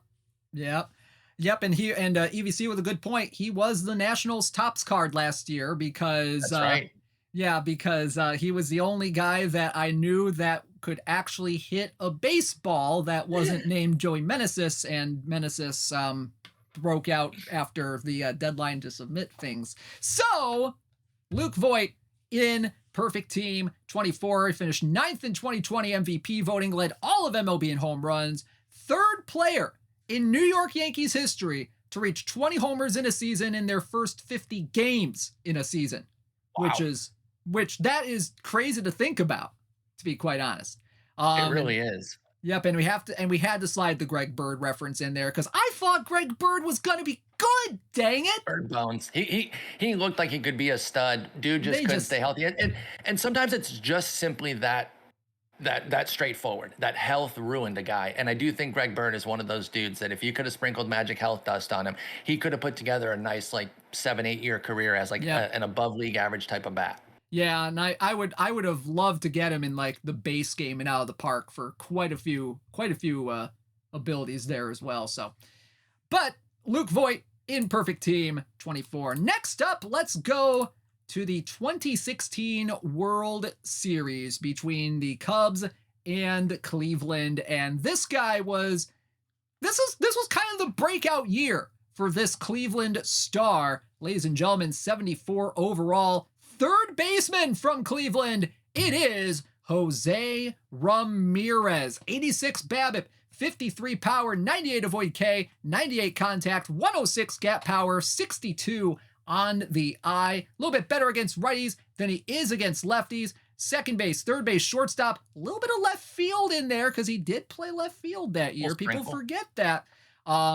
Yep, and EVC with a good point. He was the Nationals tops card last year because that's right. Yeah, because he was the only guy that I knew that could actually hit a baseball that wasn't named Joey Meneses, and Meneses broke out after the deadline to submit things. So Luke Voigt in perfect team 24. He finished 9th in 2020 MVP voting, led all of MLB in home runs, 3rd player in New York Yankees history to reach 20 homers in a season in their first 50 games in a season. Wow. Which that is crazy to think about, to be quite honest. It really is. Yep, and we had to slide the Greg Bird reference in there because I thought Greg Bird was gonna be good. Dang it, Bird bones. He looked like he could be a stud. Dude just couldn't stay healthy. And sometimes it's just simply that straightforward. That health ruined a guy. And I do think Greg Bird is one of those dudes that if you could have sprinkled magic health dust on him, he could have put together a nice 7-8 year career as an above league average type of bat. Yeah, and I would have loved to get him in like the base game and out of the park for quite a few abilities there as well. So, but Luke Voigt in perfect team 24. Next up, let's go to the 2016 World Series between the Cubs and Cleveland, and this was kind of the breakout year for this Cleveland star. Ladies and gentlemen, 74 overall, third baseman from Cleveland. It is Jose Ramirez. 86 BABIP, 53 power, 98 avoid K, 98 contact, 106 gap power, 62 on the eye. A little bit better against righties than he is against lefties. Second base, third base, shortstop, a little bit of left field in there because he did play left field that year. People forget that.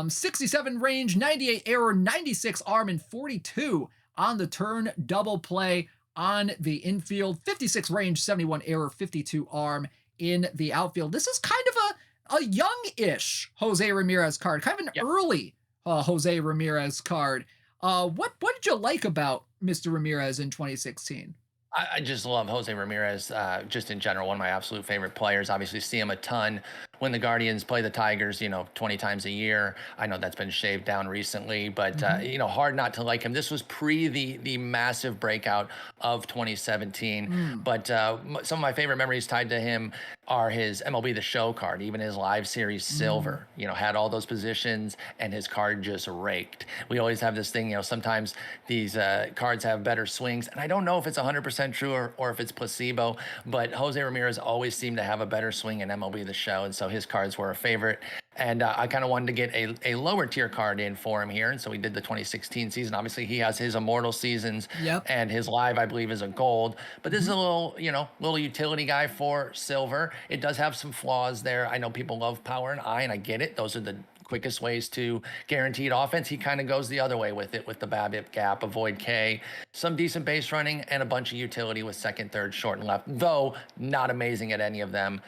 67 range, 98 error, 96 arm, and 42 on the turn double play on the infield. 56 range, 71 error, 52 arm in the outfield. This is kind of a young-ish Jose Ramirez card, kind of an early Jose Ramirez card. What did you like about Mr. Ramirez in 2016? I just love Jose Ramirez, just in general, one of my absolute favorite players. Obviously, see him a ton when the Guardians play the Tigers, 20 times a year. I know that's been shaved down recently, but hard not to like him. This was pre the massive breakout of 2017. But some of my favorite memories tied to him are his MLB The Show card, even his live series Silver, had all those positions and his card just raked. We always have this thing, sometimes these cards have better swings. And I don't know if it's 100% true or if it's placebo, but Jose Ramirez always seemed to have a better swing in MLB The Show. And so his cards were a favorite. And I kind of wanted to get a lower tier card in for him here. And so we did the 2016 season. Obviously, he has his immortal seasons and his live, I believe, is a gold. But this is a little utility guy for Silver. It does have some flaws there. I know people love power and eye, and I get it. Those are the quickest ways to guaranteed offense. He kind of goes the other way with it, with the BABIP gap, avoid K, some decent base running, and a bunch of utility with second, third, short, and left, though not amazing at any of them,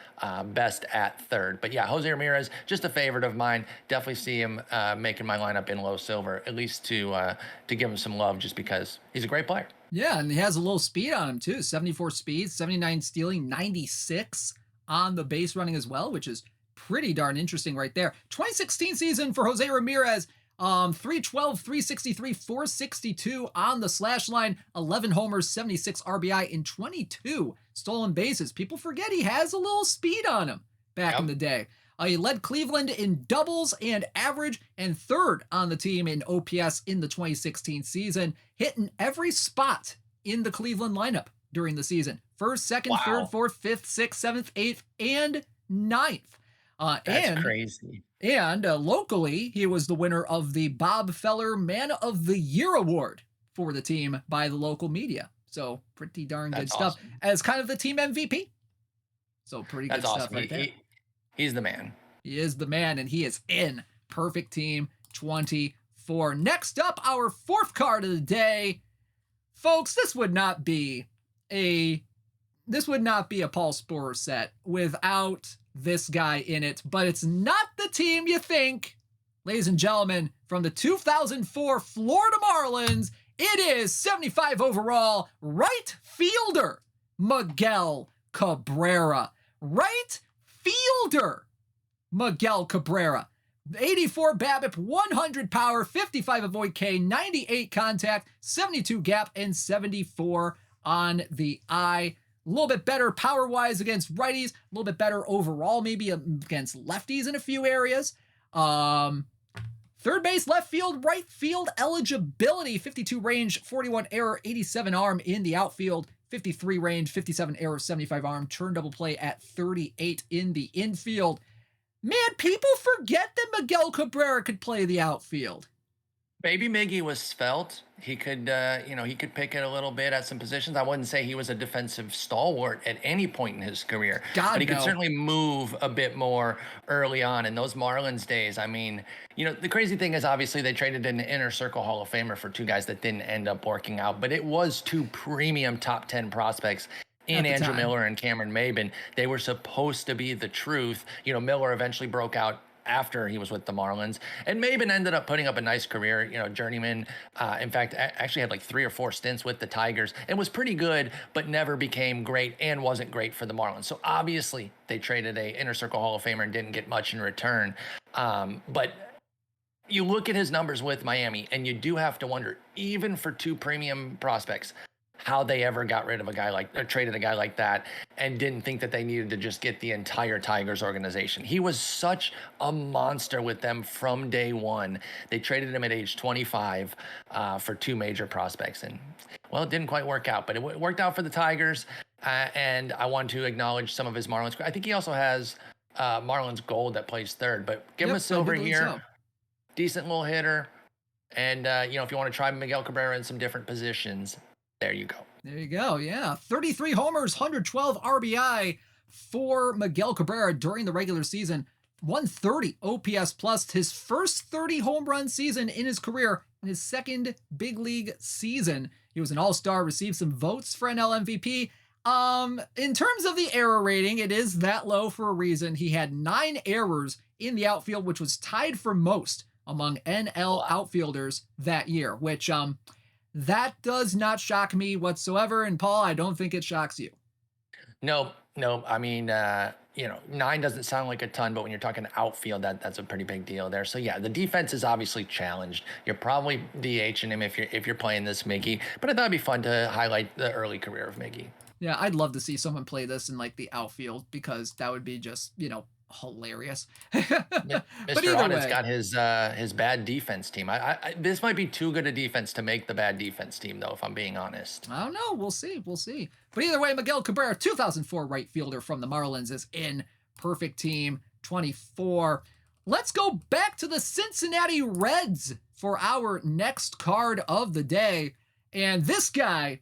best at third. But yeah, Jose Ramirez, just a favorite of mine. Definitely see him making my lineup in low Silver, at least to give him some love, just because he's a great player. Yeah, and he has a little speed on him too. 74 speed, 79 stealing, 96 on the base running as well, which is pretty darn interesting right there. 2016 season for Jose Ramirez, 312, 363, 462 on the slash line, 11 homers, 76 RBI, and 22 stolen bases. People forget he has a little speed on him back in the day. He led Cleveland in doubles and average, and third on the team in OPS in the 2016 season, hitting every spot in the Cleveland lineup during the season. First, second, third, fourth, fifth, sixth, seventh, eighth, and ninth. That's crazy. And locally, he was the winner of the Bob Feller Man of the Year Award for the team by the local media. So pretty darn good stuff as kind of the team MVP. So pretty good stuff right there. He's the man. He is the man, and he is in perfect team 24. Next up, our fourth card of the day. Folks, this would not be a Paul Sporer set without this guy in it, but it's not the team you think. Ladies and gentlemen, from the 2004 Florida Marlins, it is 75 overall right fielder Miguel Cabrera. Right fielder Miguel Cabrera. 84 BABIP, 100 power, 55 avoid K, 98 contact, 72 gap, and 74 on the eye. A little bit better power-wise against righties, a little bit better overall maybe against lefties in a few areas. Third base, left field, right field eligibility, 52 range, 41 error, 87 arm in the outfield, 53 range, 57 error, 75 arm, turn double play at 38 in the infield. Man, people forget that Miguel Cabrera could play the outfield. Baby Miggy was svelte. He could, he could pick it a little bit at some positions. I wouldn't say he was a defensive stalwart at any point in his career, but he could certainly move a bit more early on in those Marlins days. I mean, the crazy thing is obviously they traded an inner circle Hall of Famer for two guys that didn't end up working out, but it was two premium top 10 prospects in Andrew Miller and Cameron Maybin. They were supposed to be the truth. Miller eventually broke out after he was with the Marlins. And Maben ended up putting up a nice career, journeyman. In fact, actually had like 3 or 4 stints with the Tigers and was pretty good, but never became great and wasn't great for the Marlins. So obviously they traded a Inner Circle Hall of Famer and didn't get much in return. But you look at his numbers with Miami, and you do have to wonder, even for 2 premium prospects, how they ever got rid of a guy like or traded a guy like that and didn't think that they needed to just get the entire Tigers organization. He was such a monster with them from day one. They traded him at age 25 for 2 major prospects, and well, it didn't quite work out, but it worked out for the Tigers. And I want to acknowledge some of his Marlins. I think he also has Marlins Gold that plays third, but give him Yep, a I do silver believe here. so. Decent little hitter. And, if you want to try Miguel Cabrera in some different positions, there you go. There you go. Yeah. 33 homers, 112 RBI for Miguel Cabrera during the regular season. 130 OPS plus, his first 30 home run season in his career, in his second big league season. He was an all-star, received some votes for NL MVP. In terms of the error rating, it is that low for a reason. He had 9 errors in the outfield, which was tied for most among NL outfielders that year, which that does not shock me whatsoever. And Paul, I don't think it shocks you. Nope, nope. I mean, 9 doesn't sound like a ton, but when you're talking outfield, that's a pretty big deal there. So yeah, the defense is obviously challenged. You're probably DHing him if you're playing this Miggy, but I thought it'd be fun to highlight the early career of Miggy. Yeah, I'd love to see someone play this in like the outfield because that would be just, hilarious. But Mr. either Audit's way, got his bad defense team. This might be too good a defense to make the bad defense team, though, if I'm being honest. I don't know. We'll see. We'll see. But either way, Miguel Cabrera, 2004 right fielder from the Marlins, is in. Perfect team, 24. Let's go back to the Cincinnati Reds for our next card of the day. And this guy,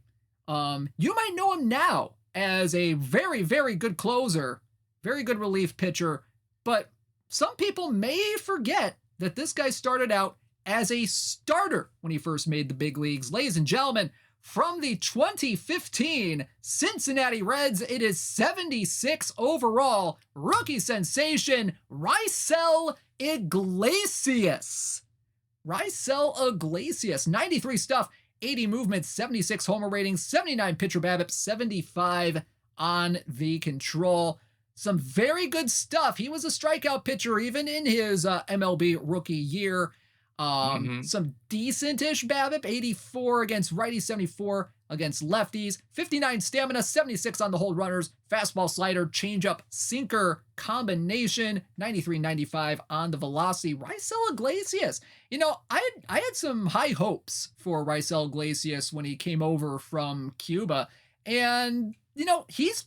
you might know him now as a very, very good closer, very good relief pitcher. But some people may forget that this guy started out as a starter when he first made the big leagues. Ladies and gentlemen, from the 2015 Cincinnati Reds, it is 76 overall, rookie sensation, Raisel Iglesias. Raisel Iglesias, 93 stuff, 80 movements, 76 homer ratings, 79 pitcher BABIP, 75 on the control. Some very good stuff. He was a strikeout pitcher even in his MLB rookie year. Hmm. Some decent-ish BABIP, 84 against righties, 74 against lefties, 59 stamina, 76 on the hold runners, fastball slider, changeup, sinker combination, 93, 95 on the velocity. Raisel Iglesias. I had some high hopes for Raisel Iglesias when he came over from Cuba, and he's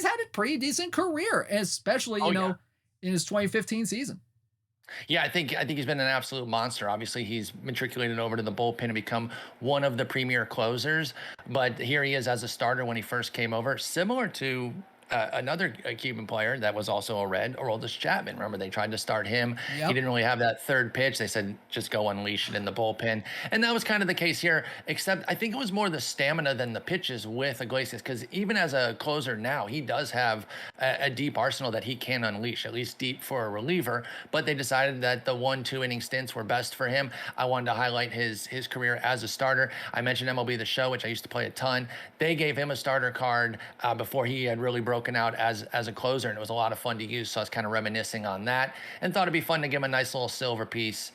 had a pretty decent career, especially Oh yeah. in his 2015 season. Yeah, I think he's been an absolute monster. Obviously, he's matriculated over to the bullpen and become one of the premier closers. But here he is as a starter when he first came over, similar to another Cuban player that was also a Red, Aroldis Chapman. Remember, they tried to start him. He Yep. didn't really have that third pitch. They said, just go unleash it in the bullpen. And that was kind of the case here, except I think it was more the stamina than the pitches with Iglesias, because even as a closer now, he does have a deep arsenal that he can unleash, at least deep for a reliever. But they decided that the 1-2 inning stints were best for him. I wanted to highlight his career as a starter. I mentioned MLB The Show, which I used to play a ton. They gave him a starter card before he had really broken out as a closer, and it was a lot of fun to use. So I was kind of reminiscing on that, and thought it'd be fun to give him a nice little silver piece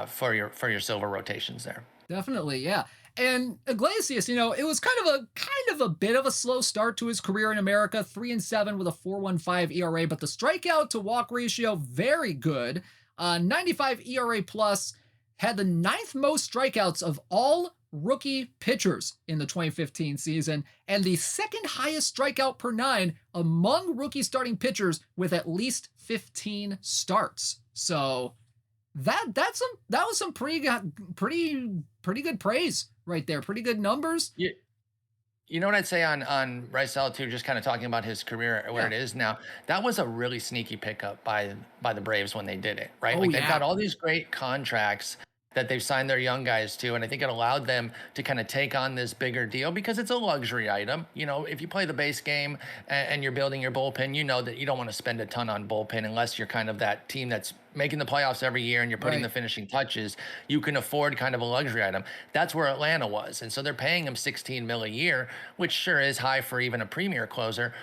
for your silver rotations there. Definitely, yeah. And Iglesias, it was kind of a bit of a slow start to his career in America. 3-7 with a 4.15 ERA, but the strikeout to walk ratio very good. 95 ERA plus, had the 9th most strikeouts of all rookie pitchers in the 2015 season, and the 2nd highest strikeout per 9 among rookie starting pitchers with at least 15 starts. So that was some pretty good praise right there. Pretty good numbers. You, you know what I'd say on Raisel too, just kind of talking about his career where Yeah. it is now. That was a really sneaky pickup by the Braves when they did it, right? Oh Like they've yeah. got all these great contracts, that they've signed their young guys to. And I think it allowed them to kind of take on this bigger deal because it's a luxury item. You know, if you play the base game and you're building your bullpen, you know that you don't want to spend a ton on bullpen unless you're kind of that team that's making the playoffs every year and you're putting the Right. finishing touches. You can afford kind of a luxury item. That's where Atlanta was. And so they're paying him 16 mil a year, which sure is high for even a premier closer,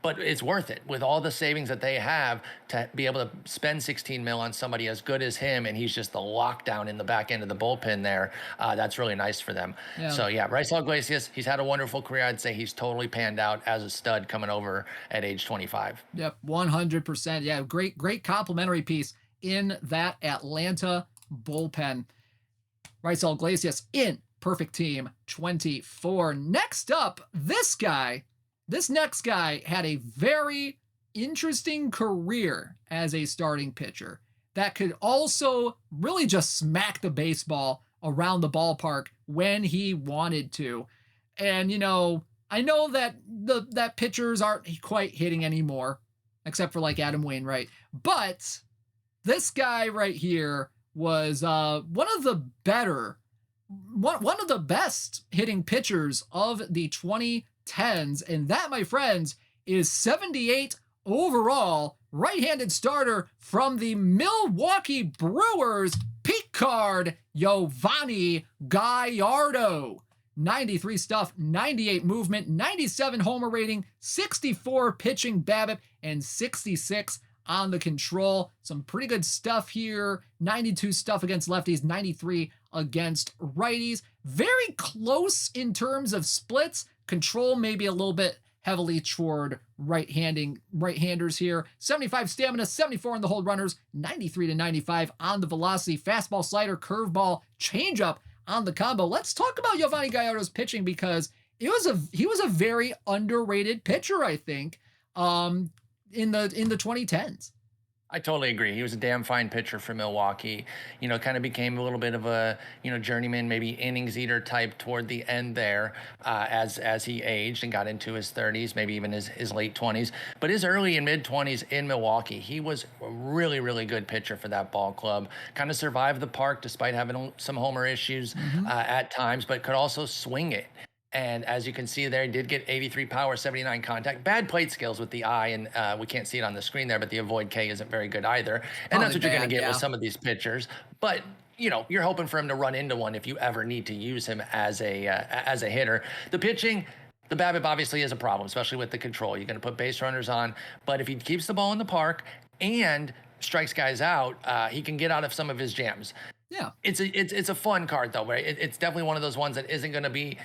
but it's worth it with all the savings that they have to be able to spend 16 mil on somebody as good as him. And he's just the lockdown in the back end of the bullpen there. That's really nice for them. Yeah. So yeah, Raisel Iglesias, he's had a wonderful career. I'd say he's totally panned out as a stud coming over at age 25. Yep. 100%. Yeah. Great complimentary piece in that Atlanta bullpen. Raisel Iglesias in perfect team 24. Next up, this next guy had a very interesting career as a starting pitcher that could also really just smack the baseball around the ballpark when he wanted to. And I know that that pitchers aren't quite hitting anymore, except for like Adam Wainwright. But this guy right here was one of the best hitting pitchers of the 2010s, and that, my friends, is 78 overall right-handed starter from the Milwaukee Brewers, Picard Giovanni Gallardo. 93 stuff, 98 movement, 97 homer rating, 64 pitching BABIP, and 66 on the control. Some pretty good stuff here. 92 stuff against lefties, 93 against righties. Very close in terms of splits. Control maybe a little bit heavily toward right-handers here. 75 stamina, 74 on the hold runners, 93 to 95 on the velocity. Fastball, slider, curveball, changeup on the combo. Let's talk about Giovanni Gallardo's pitching because he was a very underrated pitcher, I think, in the 2010s. I totally agree. He was a damn fine pitcher for Milwaukee. Kind of became a little bit of a journeyman, maybe innings eater type toward the end there, as he aged and got into his 30s, maybe even his late 20s. But his early and mid 20s in Milwaukee, he was a really, really good pitcher for that ball club. Kind of survived the park despite having some homer issues at times, but could also swing it. And as you can see there, he did get 83 power, 79 contact. Bad plate skills with the eye, and we can't see it on the screen there, but the avoid K isn't very good either. And that's what you're going to get with some of these pitchers. But you're hoping for him to run into one if you ever need to use him as a hitter. The pitching, the BABIP obviously is a problem, especially with the control. You're going to put base runners on, but if he keeps the ball in the park and strikes guys out, he can get out of some of his jams. Yeah, it's a fun card though, right? It's definitely one of those ones that isn't going to be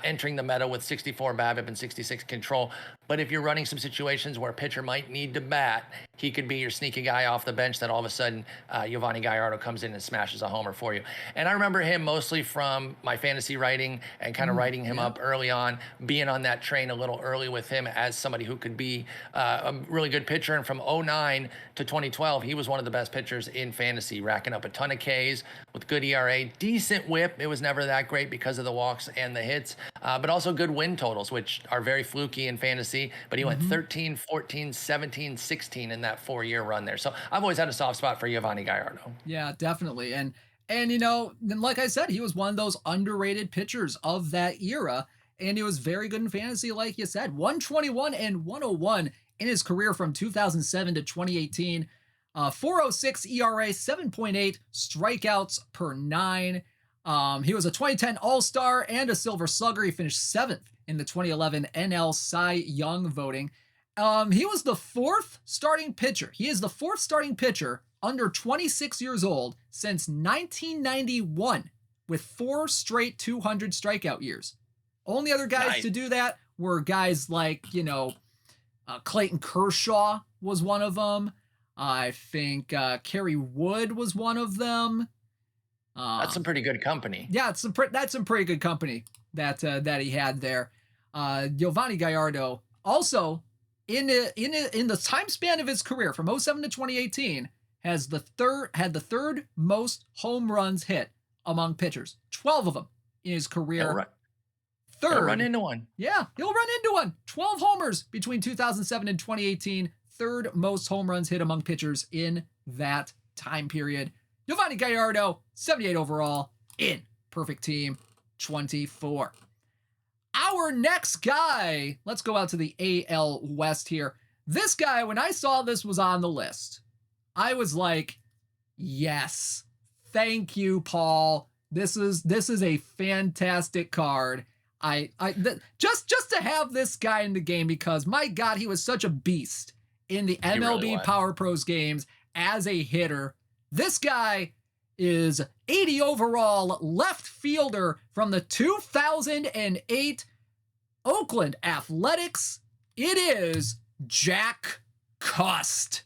entering the meta with 64 BABIP and 66 control. But if you're running some situations where a pitcher might need to bat, he could be your sneaky guy off the bench that all of a sudden Giovanni Gallardo comes in and smashes a homer for you. And I remember him mostly from my fantasy writing and kind of writing him up early on, being on that train a little early with him as somebody who could be a really good pitcher. And from 09 to 2012, he was one of the best pitchers in fantasy, racking up a ton of Ks with good ERA, decent whip. It was never that great because of the walks and the hits, but also good win totals, which are very fluky in fantasy. But he went 13, 14, 17, 16 in that 4-year run there. So I've always had a soft spot for Giovanni Gallardo. Yeah, definitely. And like I said, he was one of those underrated pitchers of that era. And he was very good in fantasy, like you said. 121 and 101 in his career from 2007 to 2018. 406 ERA, 7.8 strikeouts per 9. He was a 2010 All-Star and a Silver Slugger. He finished 7th in the 2011 NL Cy Young voting. He was the fourth starting pitcher. He is the fourth starting pitcher under 26 years old since 1991 with 4 straight 200 strikeout years. Only other guys to do that were guys like, Clayton Kershaw was one of them. I think Kerry Wood was one of them. That's some pretty good company. Yeah, that's some pretty good company that he had there. Giovanni Gallardo also in the time span of his career from 07 to 2018 had the third most home runs hit among pitchers. 12 of them in his career. Third. He'll run into one. Yeah, he'll run into one. 12 homers between 2007 and 2018. Third most home runs hit among pitchers in that time period. Giovanni Gallardo, 78 overall in perfect team 24. Our next guy, let's go out to the AL West here. This guy, when I saw this was on the list, I was like, yes, thank you, Paul. This is a fantastic card. Just to have this guy in the game, because my God, he was such a beast in the He really MLB was. Power Pros games as a hitter. This guy is 80 overall left fielder from the 2008 Oakland Athletics. It is Jack Cust.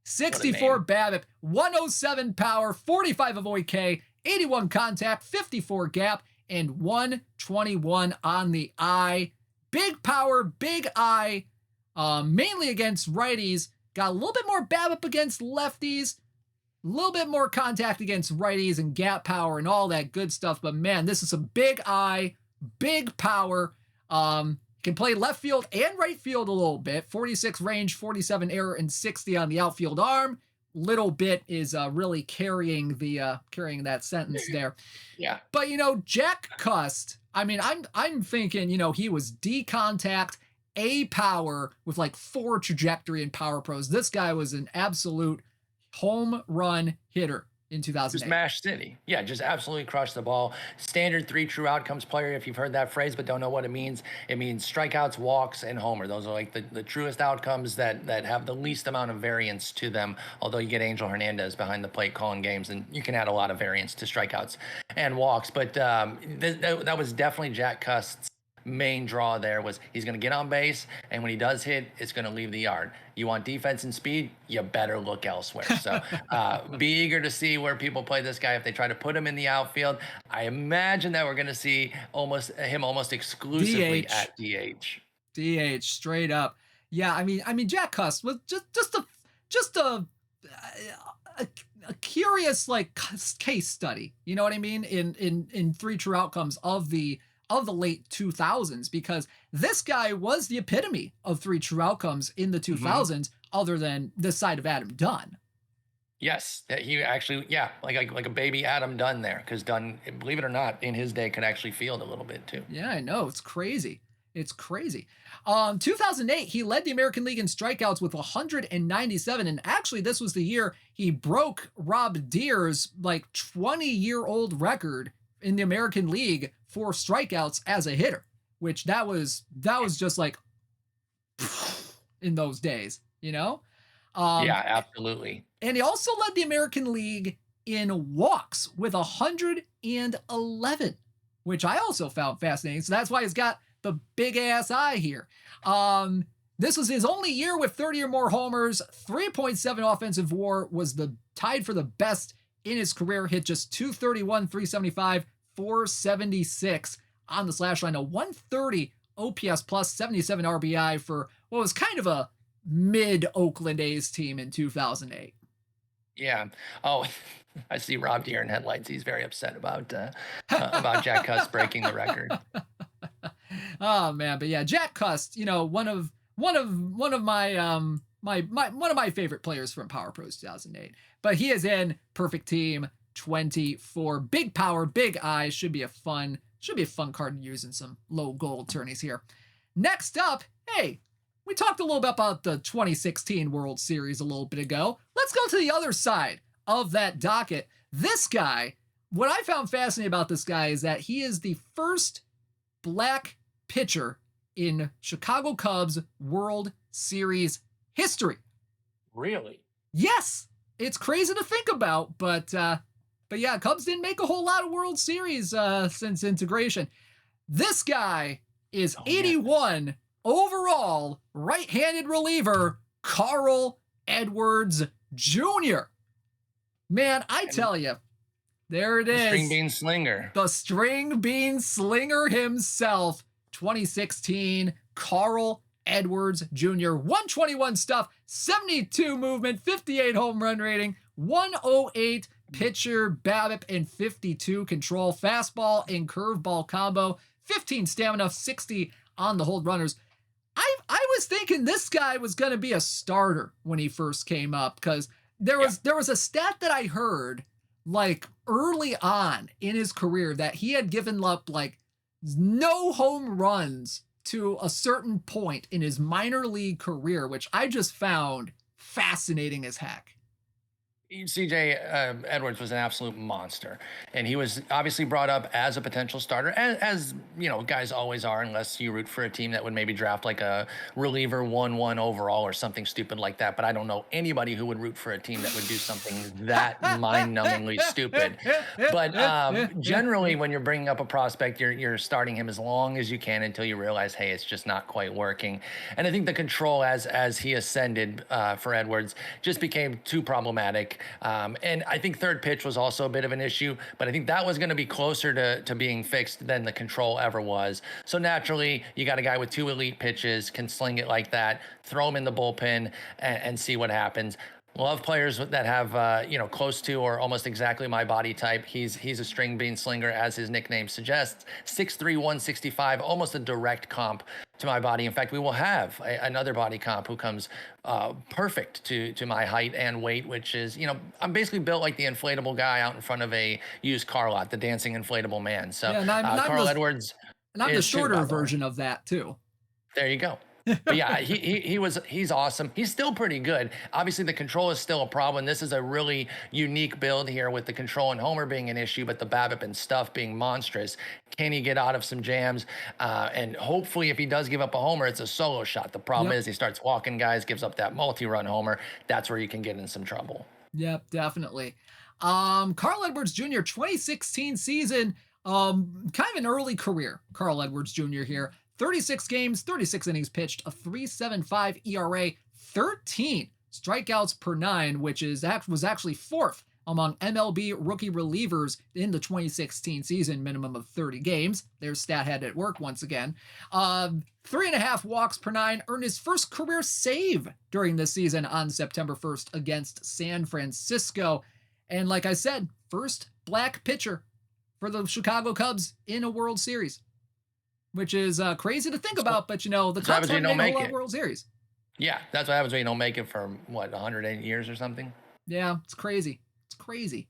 64 BABIP, 107 power, 45 avoid K, 81 contact, 54 gap, and 121 on the eye. Big power, big eye, mainly against righties. Got a little bit more BABIP against lefties, a little bit more contact against righties and gap power and all that good stuff. But man, this is a big eye, big power. Can play left field and right field a little bit. 46 range, 47 error, and 60 on the outfield arm. Little bit is really carrying that sentence there. Yeah. But Jack Cust, I mean, I'm thinking, he was D contact, A power with like 4 trajectory and power pros. This guy was an absolute home run hitter in 2008. Just mash city. Yeah, just absolutely crush the ball. Standard 3 true outcomes player, if you've heard that phrase but don't know what it means strikeouts, walks, and homer. Those are like the truest outcomes that have the least amount of variance to them, although you get Angel Hernandez behind the plate calling games, and you can add a lot of variance to strikeouts and walks. But that was definitely Jack Cust's main draw. There was he's going to get on base, and when he does hit, it's going to leave the yard. You want defense and speed, you better look elsewhere. So be eager to see where people play this guy if they try to put him in the outfield. I imagine that we're going to see him almost exclusively DH. at DH. DH, straight up. Yeah, I mean Jack Cust was just a curious like case study. You know what I mean? In 3 true outcomes of the late 2000s, because this guy was the epitome of 3 true outcomes in the 2000s, other than this side of Adam Dunn. Yes, he actually, yeah, like a baby Adam Dunn there, because Dunn, believe it or not, in his day could actually field a little bit too. Yeah, I know, it's crazy. It's crazy. 2008, he led the American League in strikeouts with 197, and actually this was the year he broke Rob Deere's like 20-year-old record in the American League for strikeouts as a hitter, which that was just like in those days, Yeah, absolutely. And he also led the American League in walks with 111, which I also found fascinating. So that's why he's got the big ass eye here. This was his only year with 30 or more homers. 3.7 offensive WAR was tied for the best in his career. Hit just 231, 375, 476 on the slash line. A 130 OPS plus, 77 RBI for what was kind of a mid Oakland A's team in 2008. Yeah. Oh, I see Rob Deere in headlights. He's very upset about Jack Cust breaking the record. Oh man, but yeah, Jack Cust, one of my my favorite players from Power Pros 2008. But he is in perfect team 24. Big power, big eyes. Should be a fun card to use in some low gold tourneys here. Next up, hey, we talked a little bit about the 2016 World Series a little bit ago. Let's go to the other side of that docket. This guy, what I found fascinating about this guy is that he is the first black pitcher in Chicago Cubs World Series history. Really? Yes, it's crazy to think about, but yeah, Cubs didn't make a whole lot of World Series since integration. This guy is 81 overall, right-handed reliever, Carl Edwards Jr. Man, I tell you, there it is. The string bean slinger. The string bean slinger himself. 2016, Carl Edwards Jr. 121 stuff, 72 movement, 58 home run rating, 108 pitcher BABIP, and 52 control. Fastball and curveball combo, 15 stamina, 60 on the hold runners. I was thinking this guy was going to be a starter when he first came up, because there was a stat that I heard like early on in his career that he had given up like no home runs to a certain point in his minor league career, which I just found fascinating as heck. CJ Edwards was an absolute monster, and he was obviously brought up as a potential starter, as you know, guys always are, unless you root for a team that would maybe draft like a reliever 1-1 overall or something stupid like that. But I don't know anybody who would root for a team that would do something that mind-numbingly stupid. But generally, when you're bringing up a prospect, you're starting him as long as you can until you realize, hey, it's just not quite working. And I think the control as he ascended for Edwards just became too problematic. And I think third pitch was also a bit of an issue, but I think that was going to be closer to being fixed than the control ever was. So naturally, you got a guy with two elite pitches, can sling it like that, throw him in the bullpen and see what happens. Love players that have close to or almost exactly my body type. He's a string bean slinger, as his nickname suggests. 6'3", 165, almost a direct comp to my body. In fact, we will have another body comp who comes perfect to my height and weight, which is, I'm basically built like the inflatable guy out in front of a used car lot, the dancing inflatable man. So Yeah, Carl Edwards and I'm the is too, shorter by the way. version of that too. There you go. But yeah, he's awesome. He's still pretty good. Obviously, the control is still a problem. This is a really unique build here with the control and homer being an issue, but the BABIP and stuff being monstrous. Can he get out of some jams? And hopefully, if he does give up a homer, it's a solo shot. The problem is he starts walking guys, gives up that multi-run homer. That's where you can get in some trouble. Yep, definitely. Carl Edwards Jr. 2016 season, kind of an early career. Carl Edwards Jr. here. 36 games, 36 innings pitched, a 3.75 ERA, 13 strikeouts per nine, which was actually fourth among MLB rookie relievers in the 2016 season, minimum of 30 games. There's Stathead at work once again. 3.5 walks per nine, earned his first career save during this season on September 1st against San Francisco. And like I said, first black pitcher for the Chicago Cubs in a World Series, which is crazy to think about, but the Cubs haven't made a whole lot of World Series. Yeah, that's what happens when you don't make it for, 108 years or something? Yeah, it's crazy. It's crazy.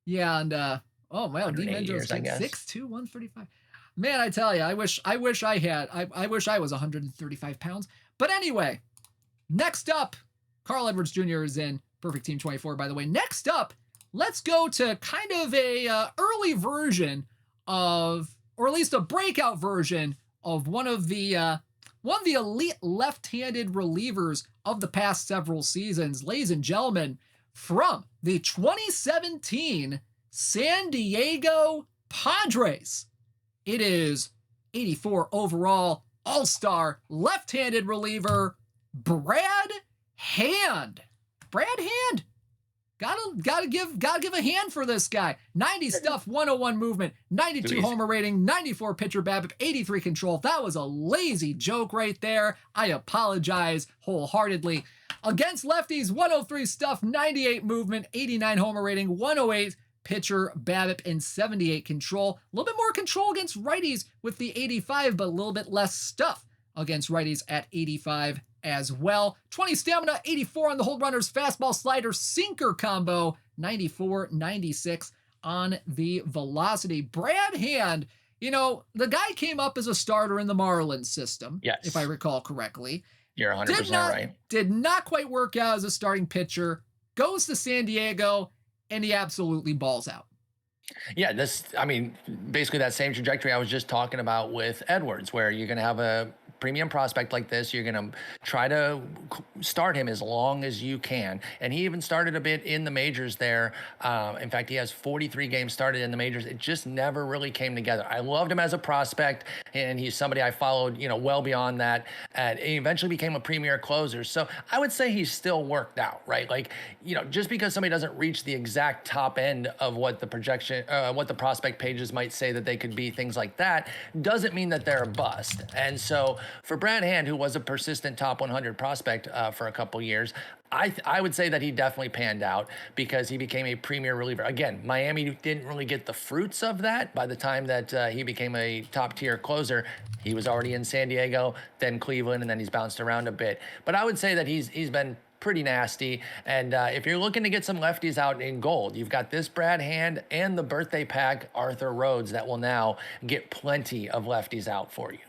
Yeah, and oh wow, Dean Mendo's 6'2", 135. Man, I tell you, I wish I wish I was 135 pounds. But anyway, next up, Carl Edwards Jr. is in Perfect Team 24, by the way. Next up, let's go to kind of a early version of, or at least a breakout version of one of the elite left-handed relievers of the past several seasons. Ladies and gentlemen, from the 2017 San Diego Padres, it is 84 overall all-star left-handed reliever Brad Hand. Brad Hand. Gotta give a hand for this guy. 90 stuff, 101 movement, 92 homer rating, 94 pitcher BABIP, 83 control. That was a lazy joke right there. I apologize wholeheartedly. Against lefties, 103 stuff, 98 movement, 89 homer rating, 108 pitcher BABIP, and 78 control. A little bit more control against righties with the 85, but a little bit less stuff against righties at 85 as well. 20 stamina, 84 on the hold runners, fastball, slider, sinker combo, 94, 96 on the velocity. Brad Hand, the guy came up as a starter in the Marlins system, yes, if I recall correctly. You're 100% right. Did not quite work out as a starting pitcher, goes to San Diego, and he absolutely balls out. Yeah, basically that same trajectory I was just talking about with Edwards, where you're going to have a premium prospect like this. You're going to try to start him as long as you can. And he even started a bit in the majors there. In fact, he has 43 games started in the majors. It just never really came together. I loved him as a prospect, and he's somebody I followed, well beyond that. And he eventually became a premier closer. So I would say he's still worked out, right? Like, just because somebody doesn't reach the exact top end of what the projection, what the prospect pages might say that they could be, things like that, doesn't mean that they're a bust. And so for Brad Hand, who was a persistent top 100 prospect for a couple years, I would say that he definitely panned out because he became a premier reliever. Again, Miami didn't really get the fruits of that by the time that he became a top tier closer. He was already in San Diego, then Cleveland, and then he's bounced around a bit. But I would say that he's been pretty nasty. And if you're looking to get some lefties out in gold, you've got this Brad Hand and the birthday pack Arthur Rhodes that will now get plenty of lefties out for you.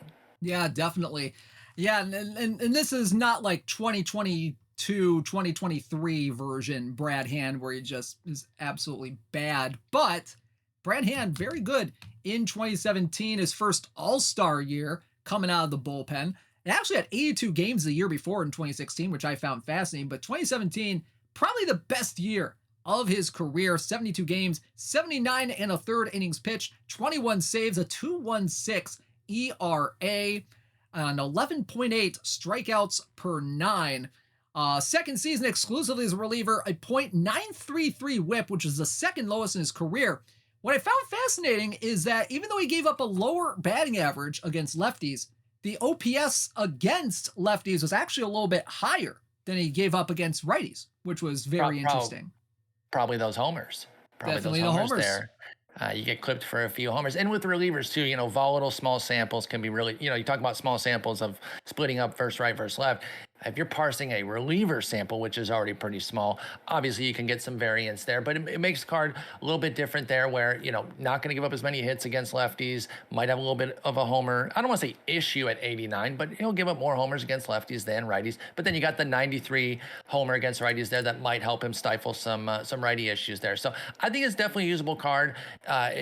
Yeah, definitely. Yeah, and this is not like 2022, 2023 version Brad Hand where he just is absolutely bad, but Brad Hand very good in 2017, his first All-Star year coming out of the bullpen. He actually had 82 games the year before in 2016, which I found fascinating, but 2017 probably the best year of his career. 72 games, 79 and a third innings pitched, 21 saves, a 2.16 ERA, an 11.8 strikeouts per nine. Second season exclusively as a reliever, a .933 whip, which is the second lowest in his career. What I found fascinating is that even though he gave up a lower batting average against lefties, the OPS against lefties was actually a little bit higher than he gave up against righties, which was very interesting. Probably those homers. Probably Definitely those the homers homers. there. You get clipped for a few homers. And with relievers, too, volatile small samples can be really, you talk about small samples of splitting up versus right versus left. If you're parsing a reliever sample, which is already pretty small, obviously you can get some variance there, but it makes the card a little bit different there where, not going to give up as many hits against lefties, might have a little bit of a homer. I don't want to say issue at 89, but he'll give up more homers against lefties than righties. But then you got the 93 homer against righties there that might help him stifle some righty issues there. So I think it's definitely a usable card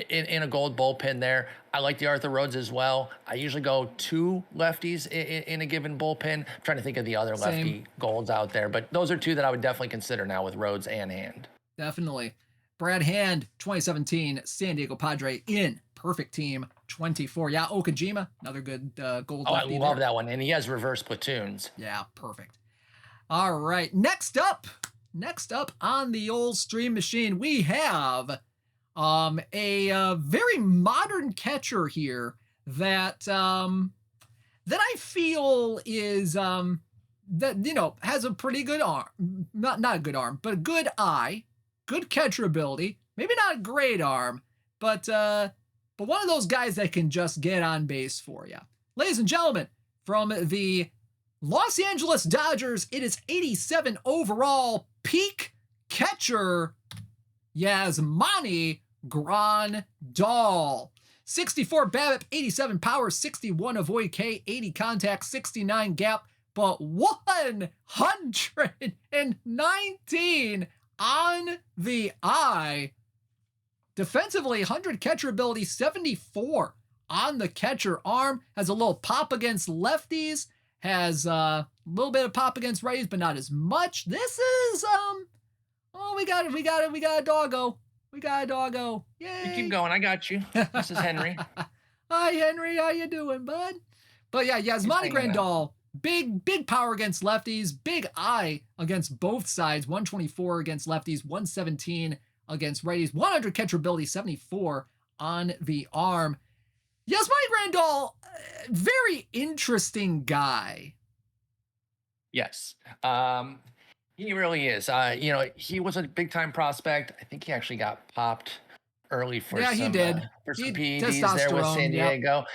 in a gold bullpen there. I like the Arthur Rhodes as well. I usually go two lefties in a given bullpen. I'm trying to think of the other lefty golds out there, but those are two that I would definitely consider now with Rhodes and Hand. Definitely. Brad Hand, 2017 San Diego Padre in perfect team 24. Yeah, Okajima, another good gold lefty. I love that one. And he has reverse platoons. Yeah, perfect. All right. Next up on the old stream machine, we have a very modern catcher here that that I feel is that has a pretty good arm, not a good arm, but a good eye, good catcher ability, maybe not a great arm, but one of those guys that can just get on base for you. Ladies and gentlemen, from the Los Angeles Dodgers, it is 87 overall peak catcher Yasmani Grandal. 64 BABIP, 87 power, 61 avoid K, 80 contact, 69 gap, but 119 on the eye. Defensively, 100 catcher ability, 74 on the catcher arm. Has a little pop against lefties. Has a little bit of pop against righties, but not as much. This is we got a doggo. We got a doggo. Yay. You keep going. I got you. This is Henry. Hi, Henry. How you doing, bud? But yeah, Yasmani Grandal, big power against lefties, big eye against both sides. 124 against lefties, 117 against righties, 100 catcher ability, 74 on the arm. Yasmani Grandal, very interesting guy. Yes. He really is. He was a big time prospect. I think he actually got popped early for some PEDs there with San Diego. Yep.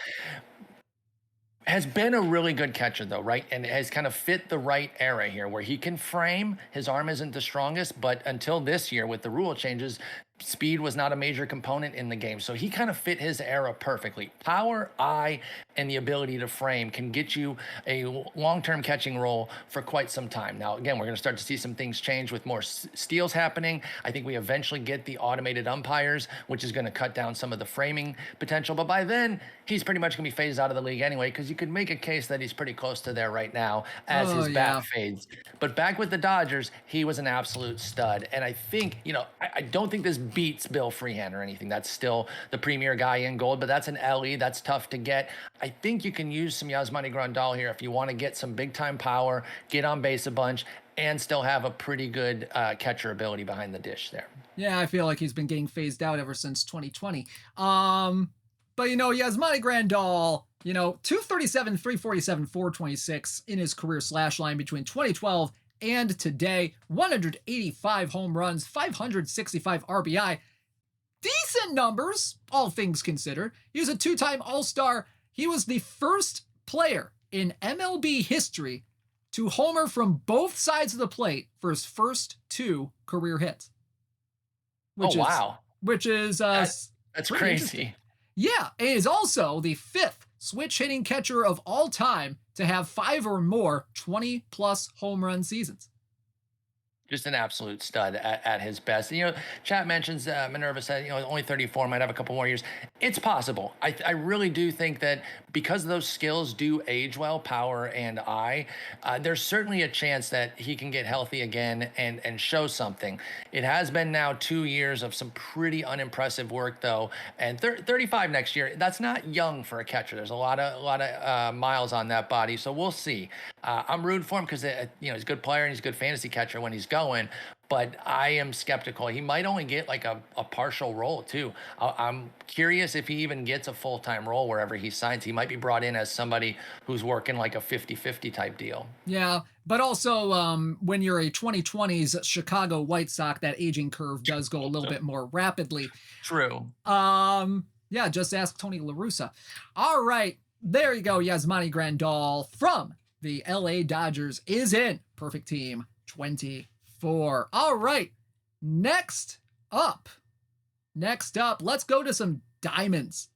Has been a really good catcher though, right? And has kind of fit the right era here where he can frame. His arm isn't the strongest, but until this year with the rule changes, speed was not a major component in the game. So he kind of fit his era perfectly. Power, eye, and the ability to frame can get you a long-term catching role for quite some time. Now, again, we're going to start to see some things change with more steals happening. I think we eventually get the automated umpires, which is going to cut down some of the framing potential. But by then, he's pretty much going to be phased out of the league anyway, because you could make a case that he's pretty close to there right now as his bat fades. But back with the Dodgers, he was an absolute stud. And I think, I don't think this beats Bill Freehand or anything. That's still the premier guy in gold, but that's an LE. That's tough to get. I think you can use some Yasmani Grandal here if you want to get some big-time power, get on base a bunch, and still have a pretty good catcher ability behind the dish there. Yeah, I feel like he's been getting phased out ever since 2020. But, Yasmani Grandal, 237, 347, 426 in his career slash line between 2012 and today. 185 home runs, 565 RBI. Decent numbers, all things considered. He was a two-time All-Star. He was the first player in MLB history to homer from both sides of the plate for his first 2 career hits, Oh which is wow, which is that that's pretty interesting. crazy. Yeah, and is also the 5th switch hitting catcher of all time to have 5 or more 20 plus home run seasons. Just an absolute stud at his best. Chat mentions Minerva said, only 34, might have a couple more years. It's possible. I really do think that because those skills do age well, power and eye, there's certainly a chance that he can get healthy again and show something. It has been now 2 years of some pretty unimpressive work, though, and 35 next year. That's not young for a catcher. There's a lot of miles on that body, so we'll see. I'm rooting for him because he's a good player and he's a good fantasy catcher when he's going, but I am skeptical. He might only get like a partial role too. I'm curious if he even gets a full-time role wherever he signs. He might be brought in as somebody who's working like a 50-50 type deal. Yeah, but also when you're a 2020s Chicago White Sox, that aging curve does go a little bit more rapidly. True. Yeah, just ask Tony La Russa. All right, there you go. Yasmani Grandal from the LA Dodgers is in Perfect Team 24. All right, next up, let's go to some diamonds.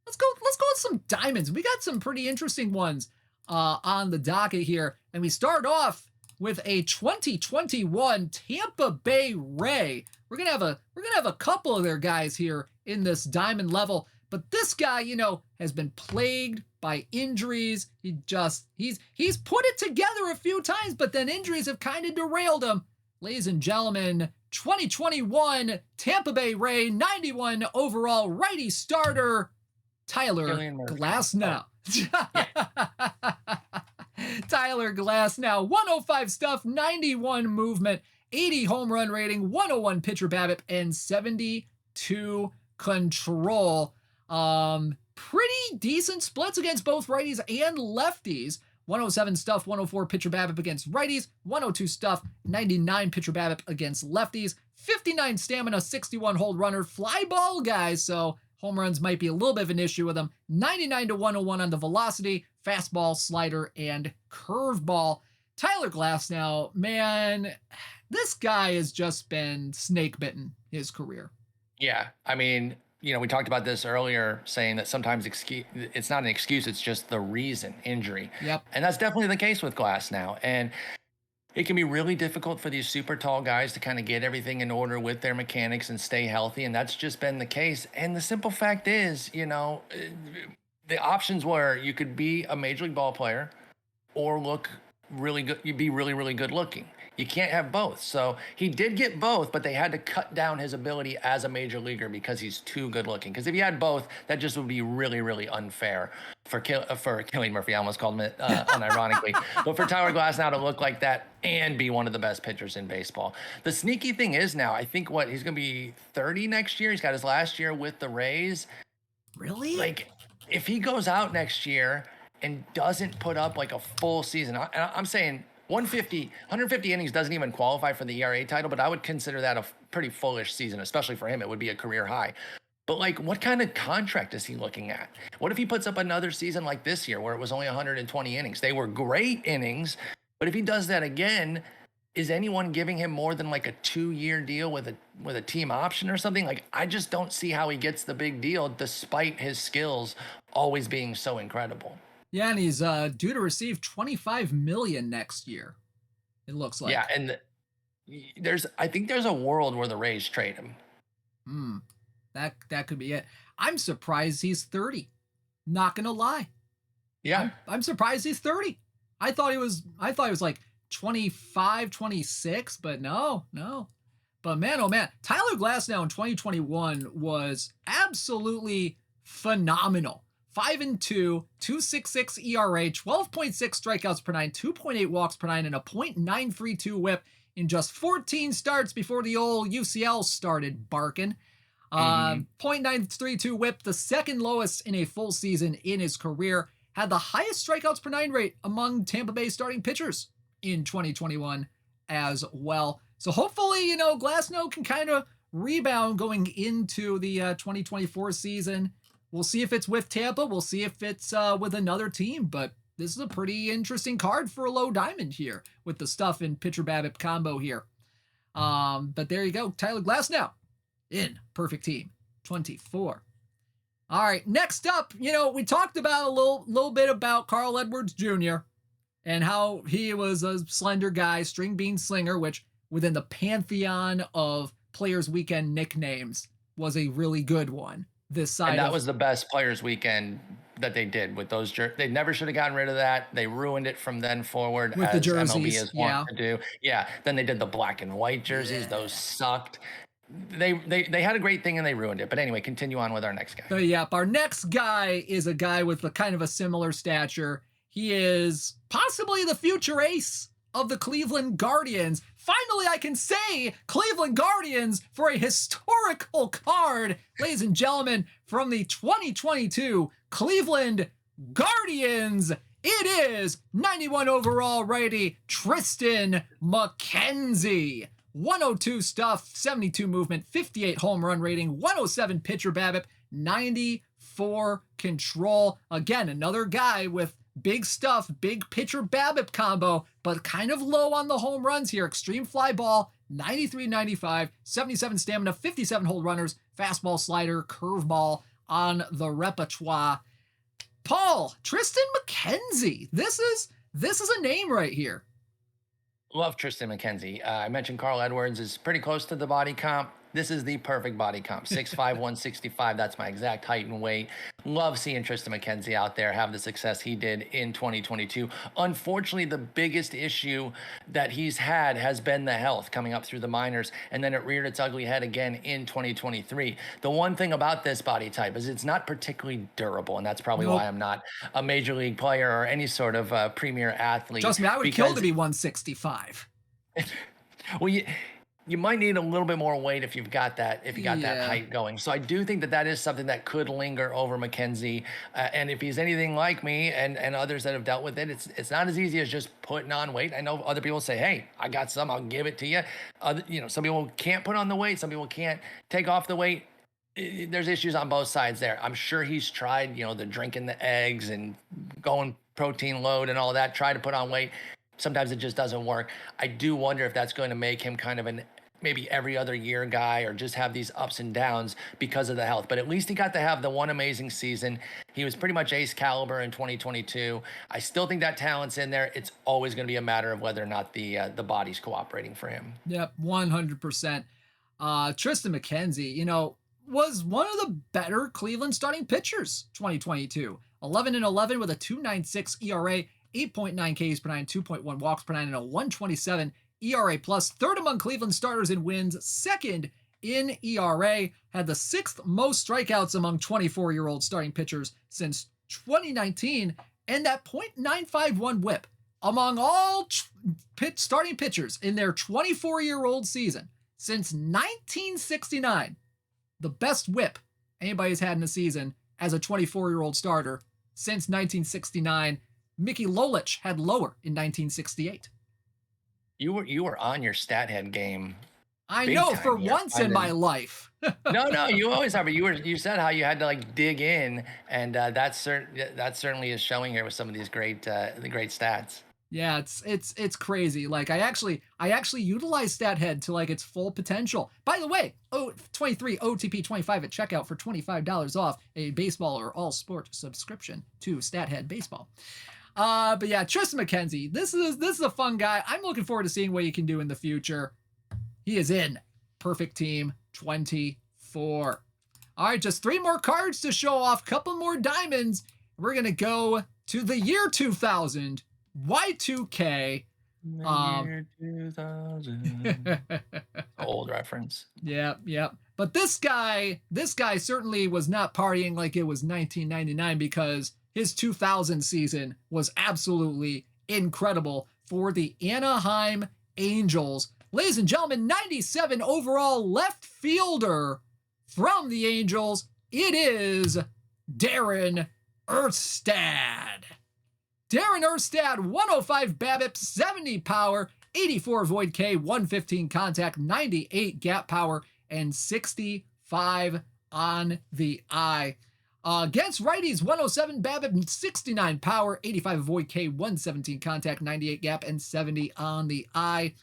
Let's go with some diamonds. We got some pretty interesting ones on the docket here, and we start off with a 2021 Tampa Bay Ray. We're gonna have a couple of their guys here in this diamond level, but this guy, has been plagued by injuries. He's put it together a few times, but then injuries have kind of derailed him. Ladies and gentlemen, 2021 Tampa Bay Ray, 91 overall righty starter, Tyler Glasnow. Tyler Glasnow, 105 stuff, 91 movement, 80 home run rating, 101 pitcher BABIP, and 72 control. Pretty decent splits against both righties and lefties. 107 stuff, 104 pitcher BABIP against righties, 102 stuff, 99 pitcher BABIP against lefties, 59 stamina, 61 hold runner, fly ball guys, so home runs might be a little bit of an issue with him. 99 to 101 on the velocity, fastball, slider, and curveball. Tyler Glasnow, man, this guy has just been snake bitten his career. Yeah, I mean, we talked about this earlier, saying that sometimes it's not an excuse, it's just the reason, injury. Yep. And that's definitely the case with Glasnow. And it can be really difficult for these super tall guys to kind of get everything in order with their mechanics and stay healthy. And that's just been the case. And the simple fact is, the options were you could be a major league ball player or look really good. You'd be really, really good looking. You can't have both. So he did get both, but they had to cut down his ability as a major leaguer because he's too good looking. Because if he had both, that just would be really, really unfair for Killian Murphy. I almost called him it unironically. But for Tyler Glasnow to look like that and be one of the best pitchers in baseball. The sneaky thing is now, I think he's going to be 30 next year. He's got his last year with the Rays. Really? Like, if he goes out next year and doesn't put up like a full season, I'm saying 150 innings doesn't even qualify for the ERA title, but I would consider that a pretty foolish season, especially for him. It would be a career high. But like, what kind of contract is he looking at? What if he puts up another season like this year where it was only 120 innings? They were great innings, but if he does that again, is anyone giving him more than like a 2-year deal with a team option or something? Like, I just don't see how he gets the big deal despite his skills always being so incredible. Yeah, and he's due to receive $25 million next year. It looks like. Yeah, and I think there's a world where the Rays trade him. That could be it. I'm surprised he's 30. Not gonna lie. Yeah, I'm surprised he's 30. I thought he was like 25, 26, but no. But man, oh man, Tyler Glasnow in 2021 was absolutely phenomenal. 5-2, 2.66 ERA, 12.6 strikeouts per 9, 2.8 walks per 9, and a .932 whip in just 14 starts before the old UCL started barking. 0.932 whip, the second lowest in a full season in his career, had the highest strikeouts per 9 rate among Tampa Bay starting pitchers in 2021 as well. So hopefully, Glasnow can kind of rebound going into the 2024 season. We'll see if it's with Tampa. We'll see if it's with another team. But this is a pretty interesting card for a low diamond here with the stuff in pitcher BABIP combo here. But there you go. Tyler Glasnow in perfect team 24. All right, next up, we talked about a little bit about Carl Edwards Jr. and how he was a slender guy, string bean slinger, which within the pantheon of Players Weekend nicknames was a really good one. This side, and that was the best Players Weekend that they did with those jerseys. They never should have gotten rid of that. They ruined it from then forward, with as the jerseys, MLB is wanting to do. Yeah. Then they did the black and white jerseys. Yeah. Those sucked. They had a great thing and they ruined it. But anyway, continue on with our next guy. But yeah, our next guy is a guy with a kind of a similar stature. He is possibly the future ace of the Cleveland Guardians. Finally, I can say Cleveland Guardians for a historical card, ladies and gentlemen, from the 2022 Cleveland Guardians. It is 91 overall righty Triston McKenzie. 102 stuff, 72 movement, 58 home run rating, 107 pitcher BABIP, 94 control. Again, another guy with big stuff, big pitcher BABIP combo, but kind of low on the home runs here. Extreme fly ball, 93, 95, 77 stamina, 57 hold runners, fastball, slider, curveball on the repertoire. Paul, Triston McKenzie. This is a name right here. Love Triston McKenzie. I mentioned Carl Edwards is pretty close to the body comp. This is the perfect body comp. 6'5", 165. That's my exact height and weight. Love seeing Triston McKenzie out there have the success he did in 2022. Unfortunately, the biggest issue that he's had has been the health coming up through the minors, and then it reared its ugly head again in 2023. The one thing about this body type is it's not particularly durable, and that's probably why I'm not a major league player or any sort of premier athlete. Trust me, I would kill to be 165. Well, you might need a little bit more weight if you've got that that height going. So I do think that is something that could linger over McKenzie. And if he's anything like me and others that have dealt with it, it's not as easy as just putting on weight. I know other people say, hey, I got some, I'll give it to you. Some people can't put on the weight. Some people can't take off the weight. There's issues on both sides there. I'm sure he's tried, the drinking the eggs and going protein load and all that, try to put on weight. Sometimes it just doesn't work. I do wonder if that's going to make him kind of an maybe every other year guy or just have these ups and downs because of the health. But at least he got to have the one amazing season. He was pretty much ace caliber in 2022. I still think that talent's in there. It's always going to be a matter of whether or not the body's cooperating for him. Yep, 100%. Triston McKenzie, was one of the better Cleveland starting pitchers 2022. 11-11 with a 2.96 ERA, 8.9 Ks per nine, 2.1 walks per nine, and a 127 ERA plus. Third among Cleveland starters in wins, second in ERA, had the sixth most strikeouts among 24-year-old starting pitchers since 2019, and that .951 whip among all starting pitchers in their 24-year-old season since 1969. The best whip anybody's had in a season as a 24-year-old starter since 1969. Mickey Lolich had lower in 1968. You were on your stat head game. I know, for once in my life. No, you always are. But you said how you had to dig in, and that certainly is showing here with some of these great stats. Yeah, it's crazy. I actually utilize StatHead to its full potential. By the way, 23 OOTP 25 at checkout for $25 off a baseball or all sport subscription to StatHead Baseball. But yeah, Triston McKenzie, this is a fun guy. I'm looking forward to seeing what he can do in the future. He is in perfect team 24. All right, just 3 more cards to show off, couple more diamonds. We're gonna go to the year 2000, Y2K. Year 2000. Old reference. Yeah. But this guy certainly was not partying like it was 1999, because his 2000 season was absolutely incredible for the Anaheim Angels. Ladies and gentlemen, 97 overall left fielder from the Angels. It is Darren Erstad. Darren Erstad, 105 BABIP, 70 power, 84 void K, 115 contact, 98 gap power, and 65 on the eye. Against righties, 107 BABIP, 69 power, 85 avoid K, 117 contact, 98 gap, and 70 on the eye.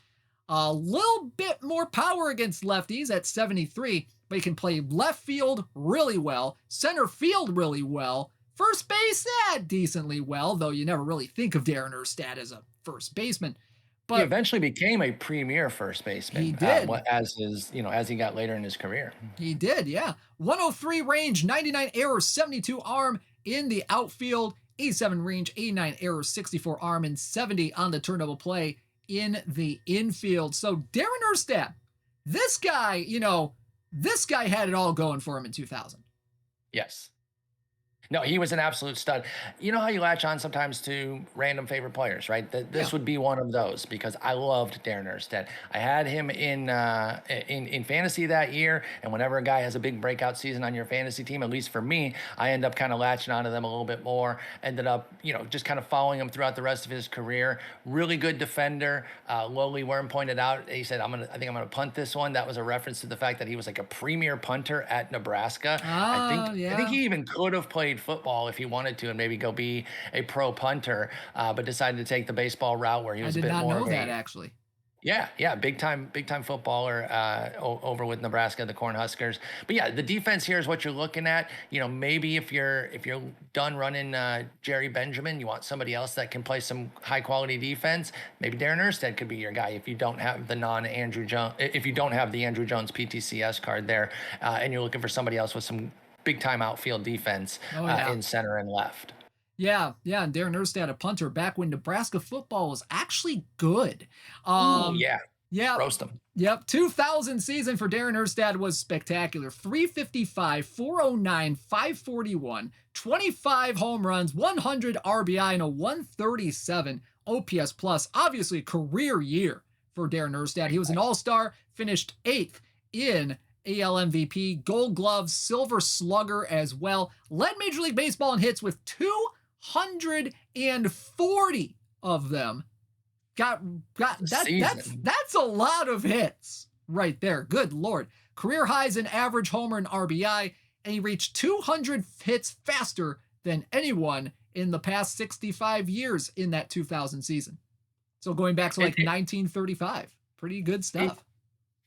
A little bit more power against lefties at 73, but he can play left field really well, center field really well, first base, decently well, though you never really think of Darren Erstad as a first baseman. He But eventually became a premier first he baseman, did. as he got later in his career. He did, yeah. 103 range, 99 error, 72 arm in the outfield, 87 range, 89 error, 64 arm, and 70 on the turn double play in the infield. So Darren Erstad, this guy, this guy had it all going for him in 2000. Yes. No, he was an absolute stud. You know how you latch on sometimes to random favorite players, right? Yeah. This would be one of those because I loved Darren Erstad. I had him in fantasy that year, and whenever a guy has a big breakout season on your fantasy team, at least for me, I end up kind of latching onto them a little bit more. Ended up, just kind of following him throughout the rest of his career. Really good defender. Lowly Worm pointed out, he said, I think I'm gonna punt this one. That was a reference to the fact that he was like a premier punter at Nebraska. I think Yeah. he even could have played football if he wanted to and maybe go be a pro punter, but decided to take the baseball route where he I was a did bit not more know of that a actually. yeah, big time footballer over with Nebraska, the Cornhuskers. But yeah, the defense here is what you're looking at. Maybe if you're done running Jerry Benjamin, you want somebody else that can play some high quality defense. Maybe Darren Erstad could be your guy if you don't have the Andrew Jones, if you don't have the Andrew Jones PTCS card there, and you're looking for somebody else with some big time outfield defense Oh yeah. in center and left. Yeah, and Darren Erstad, a punter, back when Nebraska football was actually good. Ooh, Um, yeah, yeah, roast them. yep. 2000 season for Darren Erstad was spectacular. 355, 409, 541, 25 home runs, 100 RBI, and a 137 OPS plus. Obviously, career year for Darren Erstad. He was an All-Star, finished 8th in AL MVP, Gold Glove, Silver Slugger as well. Led Major League Baseball in hits with 240 of them. Got that's a lot of hits right there. Good Lord. Career highs in average homer and RBI, and he reached 200 hits faster than anyone in the past 65 years in that 2000 season. So going back to like 1935. Pretty good stuff.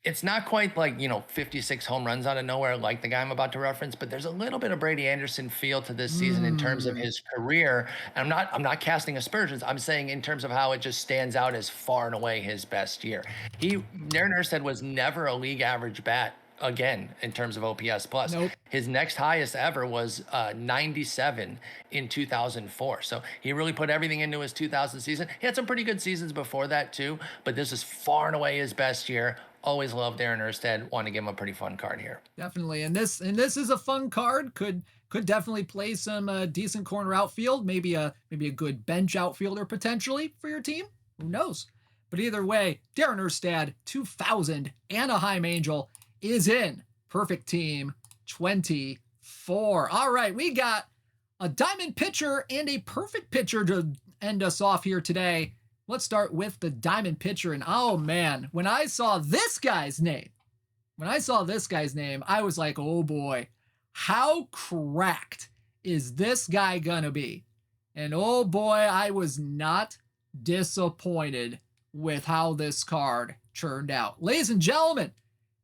It's not quite like 56 home runs out of nowhere like the guy I'm about to reference, but there's a little bit of Brady Anderson feel to this season in terms of his career. And I'm not casting aspersions. I'm saying in terms of how it just stands out as far and away his best year. Darren Erstad was never a league average bat again in terms of OPS plus. Nope. His next highest ever was 97 in 2004. So he really put everything into his 2000 season. He had some pretty good seasons before that too, but this is far and away his best year. Always loved Darren Erstad. Want to give him a pretty fun card here. Definitely, and this is a fun card. Could definitely play some decent corner outfield. Maybe a good bench outfielder potentially for your team. Who knows? But either way, Darren Erstad, 2000 Anaheim Angel is in Perfect Team 24. All right, we got a diamond pitcher and a perfect pitcher to end us off here today. Let's start with the diamond pitcher. And oh man, when I saw this guy's name, I was like, oh boy, how cracked is this guy gonna be? And oh boy, I was not disappointed with how this card turned out. Ladies and gentlemen,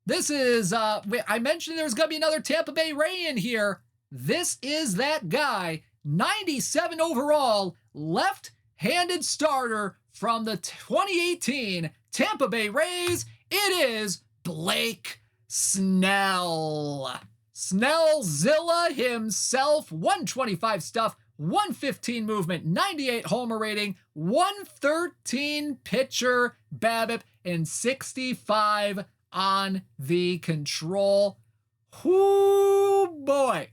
this is, I mentioned there's gonna be another Tampa Bay Ray in here. This is that guy, 97 overall, left-handed starter from the 2018 Tampa Bay Rays. It is Blake Snell. Snellzilla himself, 125 stuff, 115 movement, 98 homer rating, 113 pitcher BABIP, and 65 on the control. Whoo boy.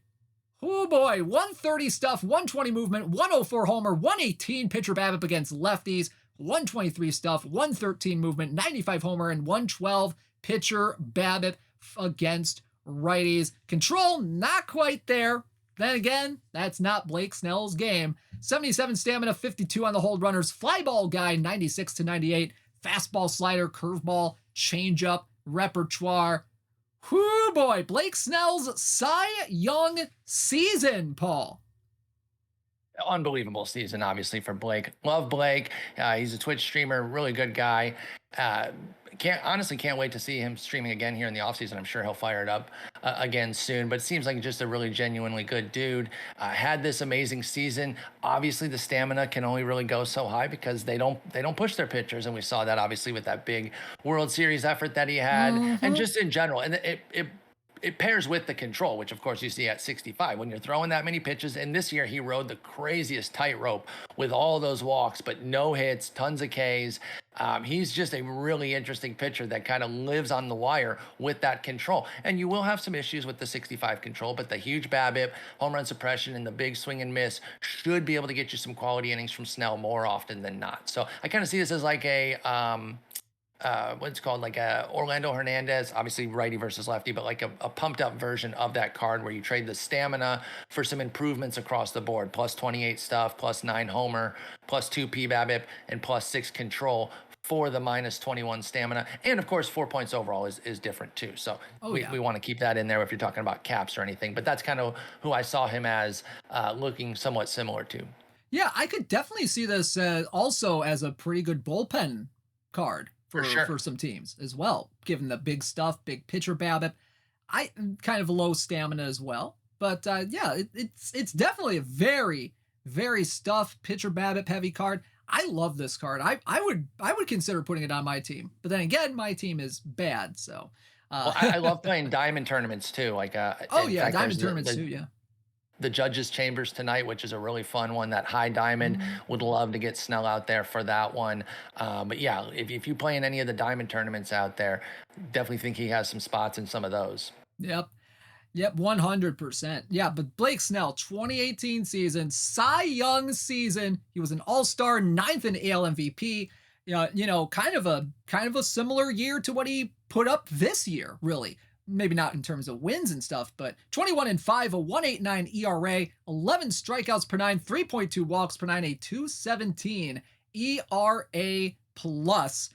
Oh boy, 130 stuff, 120 movement, 104 homer, 118 pitcher BABIP against lefties, 123 stuff, 113 movement, 95 homer, and 112 pitcher BABIP against righties. Control, not quite there. Then again, that's not Blake Snell's game. 77 stamina, 52 on the hold runners. Fly ball guy, 96 to 98. Fastball, slider, curveball, changeup, repertoire. Whoo boy, Blake Snell's Cy Young season, Paul. Unbelievable season, obviously, for Blake. Love Blake. He's a Twitch streamer, really good guy. Uh, can't wait to see him streaming again here in the offseason. I'm sure he'll fire it up again soon. But it seems like just a really genuinely good dude. Had this amazing season. Obviously, the stamina can only really go so high because they don't push their pitchers, and we saw that obviously with that big World Series effort that he had, and just in general. And it pairs with the control, which of course you see at 65 when you're throwing that many pitches. And this year he rode the craziest tightrope with all those walks, but no hits, tons of Ks. He's just a really interesting pitcher that kind of lives on the wire with that control. And you will have some issues with the 65 control, but the huge BABIP, home run suppression, and the big swing and miss should be able to get you some quality innings from Snell more often than not. So I kind of see this as like a what's called like a Orlando Hernandez, obviously righty versus lefty, but like a pumped up version of that card where you trade the stamina for some improvements across the board, plus 28 stuff, plus 9 homer, plus 2 PBABIP, and plus 6 control for the minus 21 stamina. And of course, 4 points overall is different too. So we want to keep that in there if you're talking about caps or anything, but that's kind of who I saw him as looking somewhat similar to. Yeah, I could definitely see this also as a pretty good bullpen card for some teams as well, given the big stuff, big pitcher BABIP. I kind of low stamina as well, but yeah, it's definitely a very, very stuffed pitcher BABIP heavy card. I love this card. I would consider putting it on my team, but then again, my team is bad. So, well, I love playing diamond tournaments too. Like, diamond tournaments too. Yeah. The judges chambers tonight, which is a really fun one. That high diamond, would love to get Snell out there for that one. But yeah, if you play in any of the diamond tournaments out there, definitely think he has some spots in some of those. Yep, 100%. Yeah, but Blake Snell, 2018 season, Cy Young season. He was an All-Star, 9th in AL MVP. Kind of a similar year to what he put up this year, really. Maybe not in terms of wins and stuff, but 21-5, a 1.89 ERA, 11 strikeouts per 9, 3.2 walks per 9, a 2.17 ERA plus.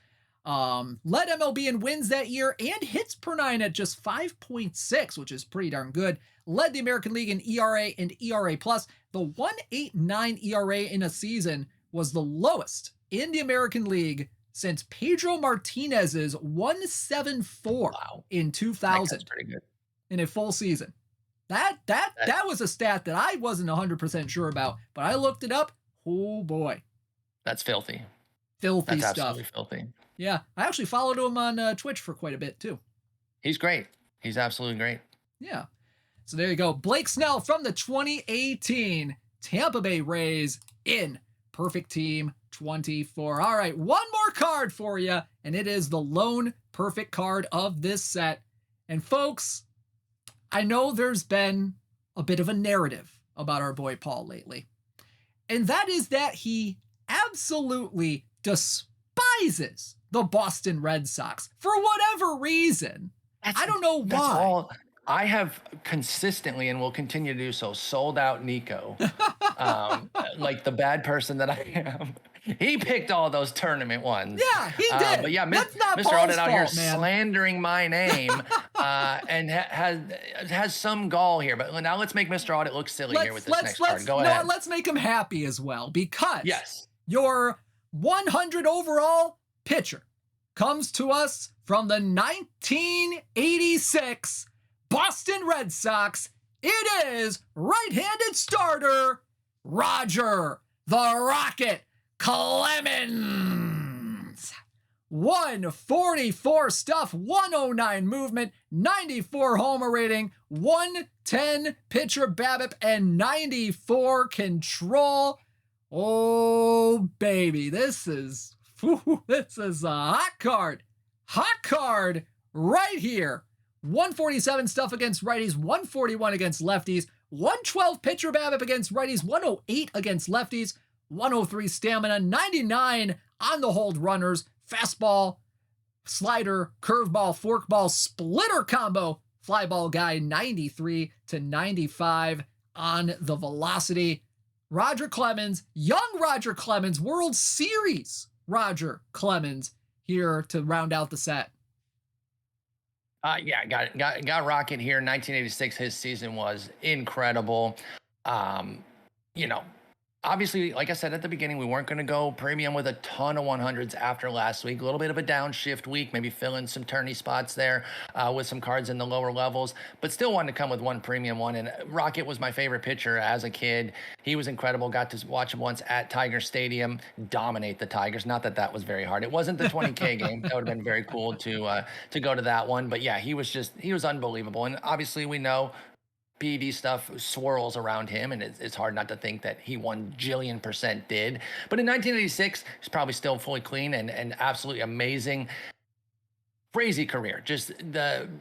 Led MLB in wins that year and hits per 9 at just 5.6, which is pretty darn good. Led the American League in ERA and ERA plus. The 1.89 ERA in a season was the lowest in the American League since Pedro Martinez's 1.74 in 2000. That's pretty good. In a full season. That was a stat that I wasn't 100% sure about, but I looked it up. Oh boy. That's filthy. Filthy That's stuff. Absolutely filthy. Yeah, I actually followed him on Twitch for quite a bit too. He's great. He's absolutely great. Yeah. So there you go. Blake Snell from the 2018 Tampa Bay Rays in Perfect Team 24. All right, one more card for you, and it is the lone perfect card of this set. And folks, I know there's been a bit of a narrative about our boy Paul lately, and that is that he absolutely despises the Boston Red Sox for whatever reason. I don't know why. I have consistently and will continue to do so sold out Nico, like the bad person that I am. He picked all those tournament ones. Yeah, he did. But yeah, Mr. Audit out here slandering my name and has some gall here. But now let's make Mr. Audit look silly here with this next card. Go ahead. Let's make him happy as well, because your 100 overall pitcher comes to us from the 1986 Boston Red Sox. It is right-handed starter Roger the Rocket Clemens. 144 stuff, 109 movement, 94 homer rating, 110 pitcher BABIP, and 94 control. Oh baby, this is a hot card. Hot card right here. 147 stuff against righties, 141 against lefties, 112 pitcher BABIP against righties, 108 against lefties, 103 stamina, 99 on the hold runners, fastball, slider, curveball, forkball, splitter combo, fly ball guy, 93 to 95 on the velocity. Roger Clemens, young Roger Clemens, World Series Roger Clemens here to round out the set. Yeah, got Rocket here. 1986, his season was incredible. Um, you know, obviously, like I said at the beginning, we weren't going to go premium with a ton of 100s after last week. A little bit of a downshift week, maybe fill in some tourney spots there with some cards in the lower levels, but still wanted to come with one premium one. And Rocket was my favorite pitcher as a kid. He was incredible. Got to watch him once at Tiger Stadium dominate the Tigers. Not that that was very hard. It wasn't the 20K game. That would have been very cool to go to that one. But yeah, he was unbelievable. And obviously, we know PED stuff swirls around him, and it's hard not to think that he 1 jillion% did. But in 1986, he's probably still fully clean and absolutely amazing. Crazy career. Just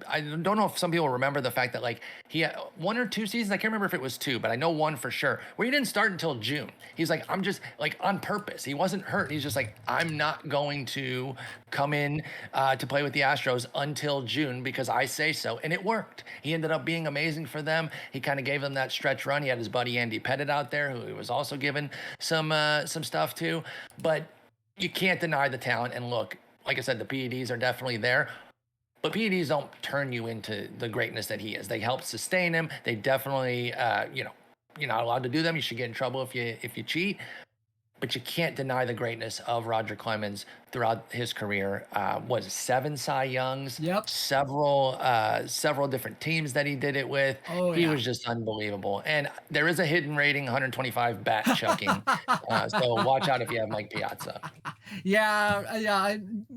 I don't know if some people remember the fact that like he had 1 or 2 seasons. I can't remember if it was two, but I know one for sure where he didn't start until June. He's like, I'm just like on purpose. He wasn't hurt. He's just like, I'm not going to come in to play with the Astros until June because I say so. And it worked. He ended up being amazing for them. He kind of gave them that stretch run. He had his buddy Andy Pettit out there who he was also given some stuff to. But you can't deny the talent. And look, like I said, the PEDs are definitely there, but PEDs don't turn you into the greatness that he is. They help sustain him. They definitely, you're not allowed to do them. You should get in trouble if you cheat. But you can't deny the greatness of Roger Clemens throughout his career. Was 7 Cy Youngs, Yep. several different teams that he did it with. Oh He yeah. was just unbelievable. And there is a hidden rating, 125 bat chucking. So watch out if you have Mike Piazza. Yeah,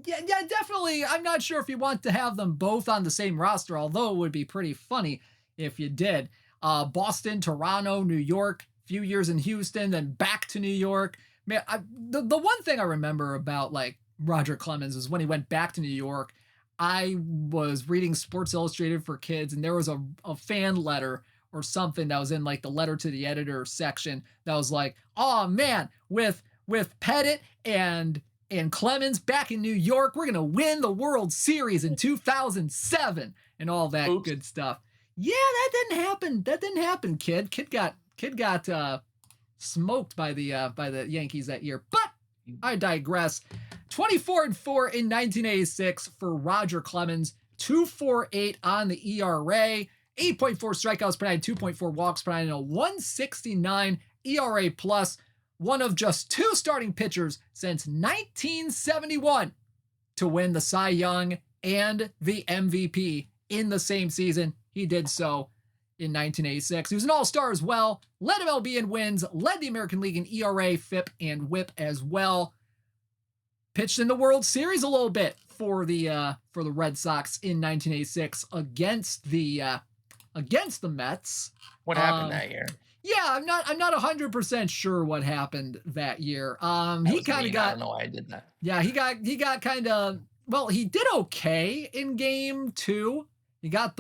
definitely. I'm not sure if you want to have them both on the same roster, although it would be pretty funny if you did. Boston, Toronto, New York, few years in Houston, then back to New York. Man, the one thing I remember about like Roger Clemens is when he went back to New York. I was reading Sports Illustrated for Kids, and there was a fan letter or something that was in like the letter to the editor section that was like, "Oh man, with Pettit and Clemens back in New York, we're gonna win the World Series in 2007 and all that Oops. good stuff." Yeah, that didn't happen. That didn't happen, kid. Kid got smoked by the Yankees that year. But I digress. 24-4 in 1986 for Roger Clemens. 2.48 on the ERA. 8.4 strikeouts per nine, 2.4 walks per nine, and a 169 ERA plus. One of just 2 starting pitchers since 1971 to win the Cy Young and the MVP in the same season. He did so in 1986. He was an all-star as well, led MLB in wins, led the American League in ERA, FIP, and WHIP as well. Pitched in the World Series a little bit for the Red Sox in 1986 against the Mets. What happened that year? Yeah, I'm not 100% sure what happened that year. He kind of got, I don't know why I did that. Yeah, he got kind of, well, he did okay in game 2. He got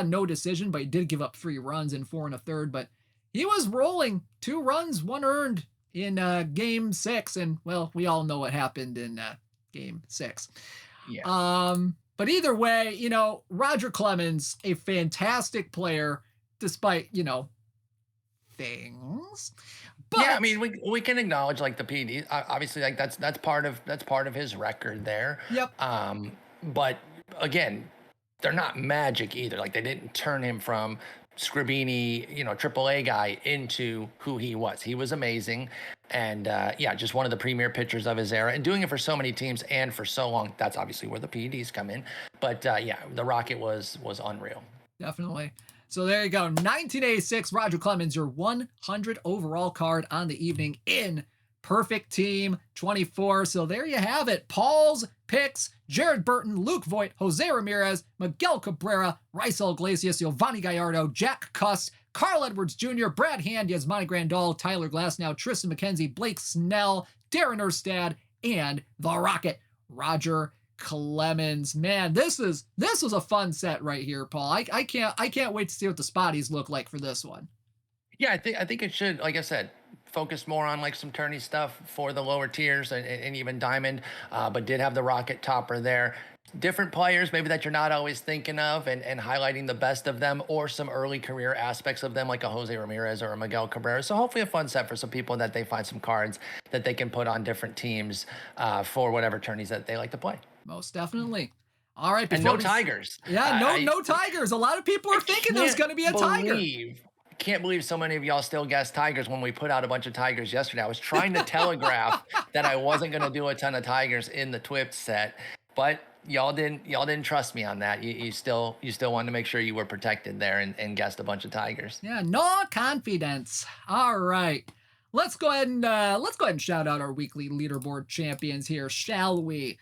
no decision, but he did give up 3 runs in 4 1/3, but he was rolling. 2 runs, 1 earned in game 6, and well, we all know what happened in game 6. Yeah. But either way, Roger Clemens, a fantastic player, despite, things. But Yeah, I mean, we can acknowledge like the PD. Obviously, like that's part of his record there. yep. But again, they're not magic either. Like they didn't turn him from Scribini, AAA guy into who he was. He was amazing, and yeah, just one of the premier pitchers of his era, and doing it for so many teams and for so long. That's obviously where the PEDs come in. But yeah, the Rocket was unreal. Definitely. So there you go. 1986, Roger Clemens, your 100 overall card on the evening in Perfect Team 24. So there you have it. Paul's picks: Jared Burton, Luke Voigt, Jose Ramirez, Miguel Cabrera, Raisel Iglesias, Giovanni Gallardo, Jack Cuss, Carl Edwards Jr., Brad Hand, Yasmani Grandal, Tyler Glasnow, Tristan McKenzie, Blake Snell, Darren Erstad, and the Rocket, Roger Clemens. Man, this was a fun set right here, Paul. I can't wait to see what the spotties look like for this one. Yeah, I think it should, like I said, focus more on like some tourney stuff for the lower tiers and even Diamond, but did have the Rocket topper there. Different players maybe that you're not always thinking of, and highlighting the best of them or some early career aspects of them, like a Jose Ramirez or a Miguel Cabrera. So hopefully a fun set for some people that they find some cards that they can put on different teams for whatever tourneys that they like to play. Most definitely. All right, And before no we tigers. yeah, no tigers. A lot of people I are thinking there's can't going to be a tiger. believe can't believe so many of y'all still guessed tigers when we put out a bunch of tigers yesterday. I was trying to telegraph that I wasn't going to do a ton of tigers in the Twips set, but y'all didn't trust me on that. You still wanted to make sure you were protected there and guessed a bunch of tigers. Yeah, no confidence. All right. Let's go ahead and shout out our weekly leaderboard champions here, shall we?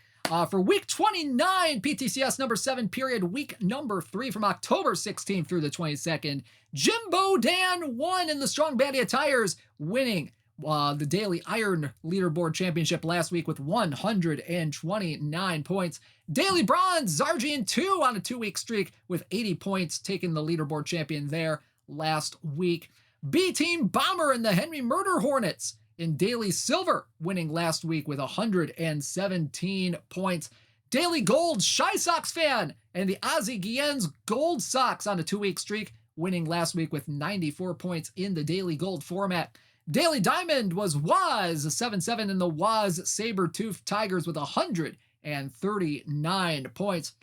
For week 29, PTCS number 7 period, week number 3 from October 16th through the 22nd, Jimbo Dan won in the Strong Baddie of Tires, winning the Daily Iron Leaderboard Championship last week with 129 points. Daily Bronze, Zargian 2 on a 2-week streak with 80 points, taking the leaderboard champion there last week. B-Team Bomber and the Henry Murder Hornets in Daily Silver, winning last week with 117 points. Daily Gold, Shy Sox Fan and the Ozzy Guillen's Gold Sox on a 2-week streak, winning last week with 94 points in the Daily Gold format. Daily Diamond was Waz 7-7 in the Waz Saber-Tooth Tigers with 139 points.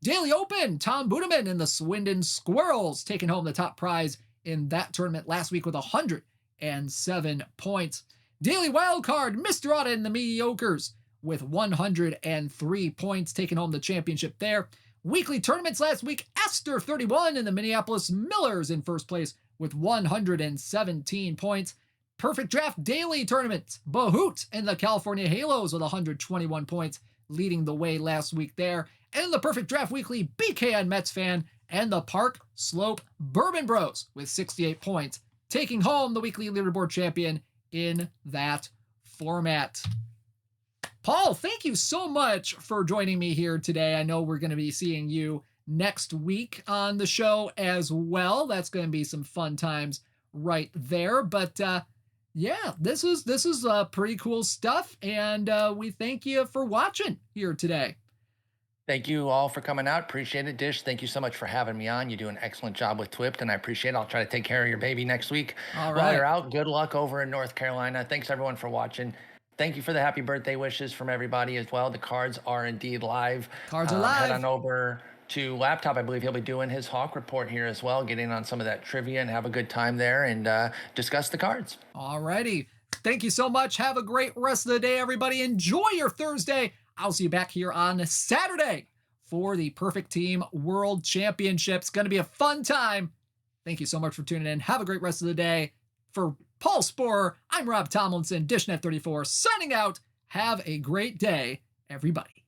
Daily Open, Tom Budeman and the Swindon Squirrels taking home the top prize in that tournament last week with 107 points. Daily Wildcard, Mr. Otta and the Mediocres with 103 points, taking home the championship there. Weekly tournaments last week, Esther 31 and the Minneapolis Millers in first place with 117 points. Perfect Draft Daily Tournament, Bahoot and the California Halos with 121 points, leading the way last week there. And the Perfect Draft Weekly, BKN Mets Fan and the Park Slope Bourbon Bros with 68 points, taking home the weekly leaderboard champion in that format. Paul, thank you so much for joining me here today. I know we're going to be seeing you next week on the show as well. That's going to be some fun times right there. But yeah, this is pretty cool stuff, and we thank you for watching here today. Thank you all for coming out. Appreciate it. Dish, thank you so much for having me on. You do an excellent job with Twipped, and I appreciate it. I'll try to take care of your baby next week. All While you're right. out, good luck over in North Carolina. Thanks, everyone, for watching. Thank you for the happy birthday wishes from everybody as well. The cards are indeed live. Cards are Head live. on over to Laptop. I believe he'll be doing his Hawk report here as well, getting on some of that trivia and have a good time there and discuss the cards. All righty. Thank you so much. Have a great rest of the day, everybody. Enjoy your Thursday. I'll see you back here on Saturday for the Perfect Team World Championships. Going to be a fun time. Thank you so much for tuning in. Have a great rest of the day. For Paul Sporer, I'm Rob Tomlinson, DishNet34, signing out. Have a great day, everybody.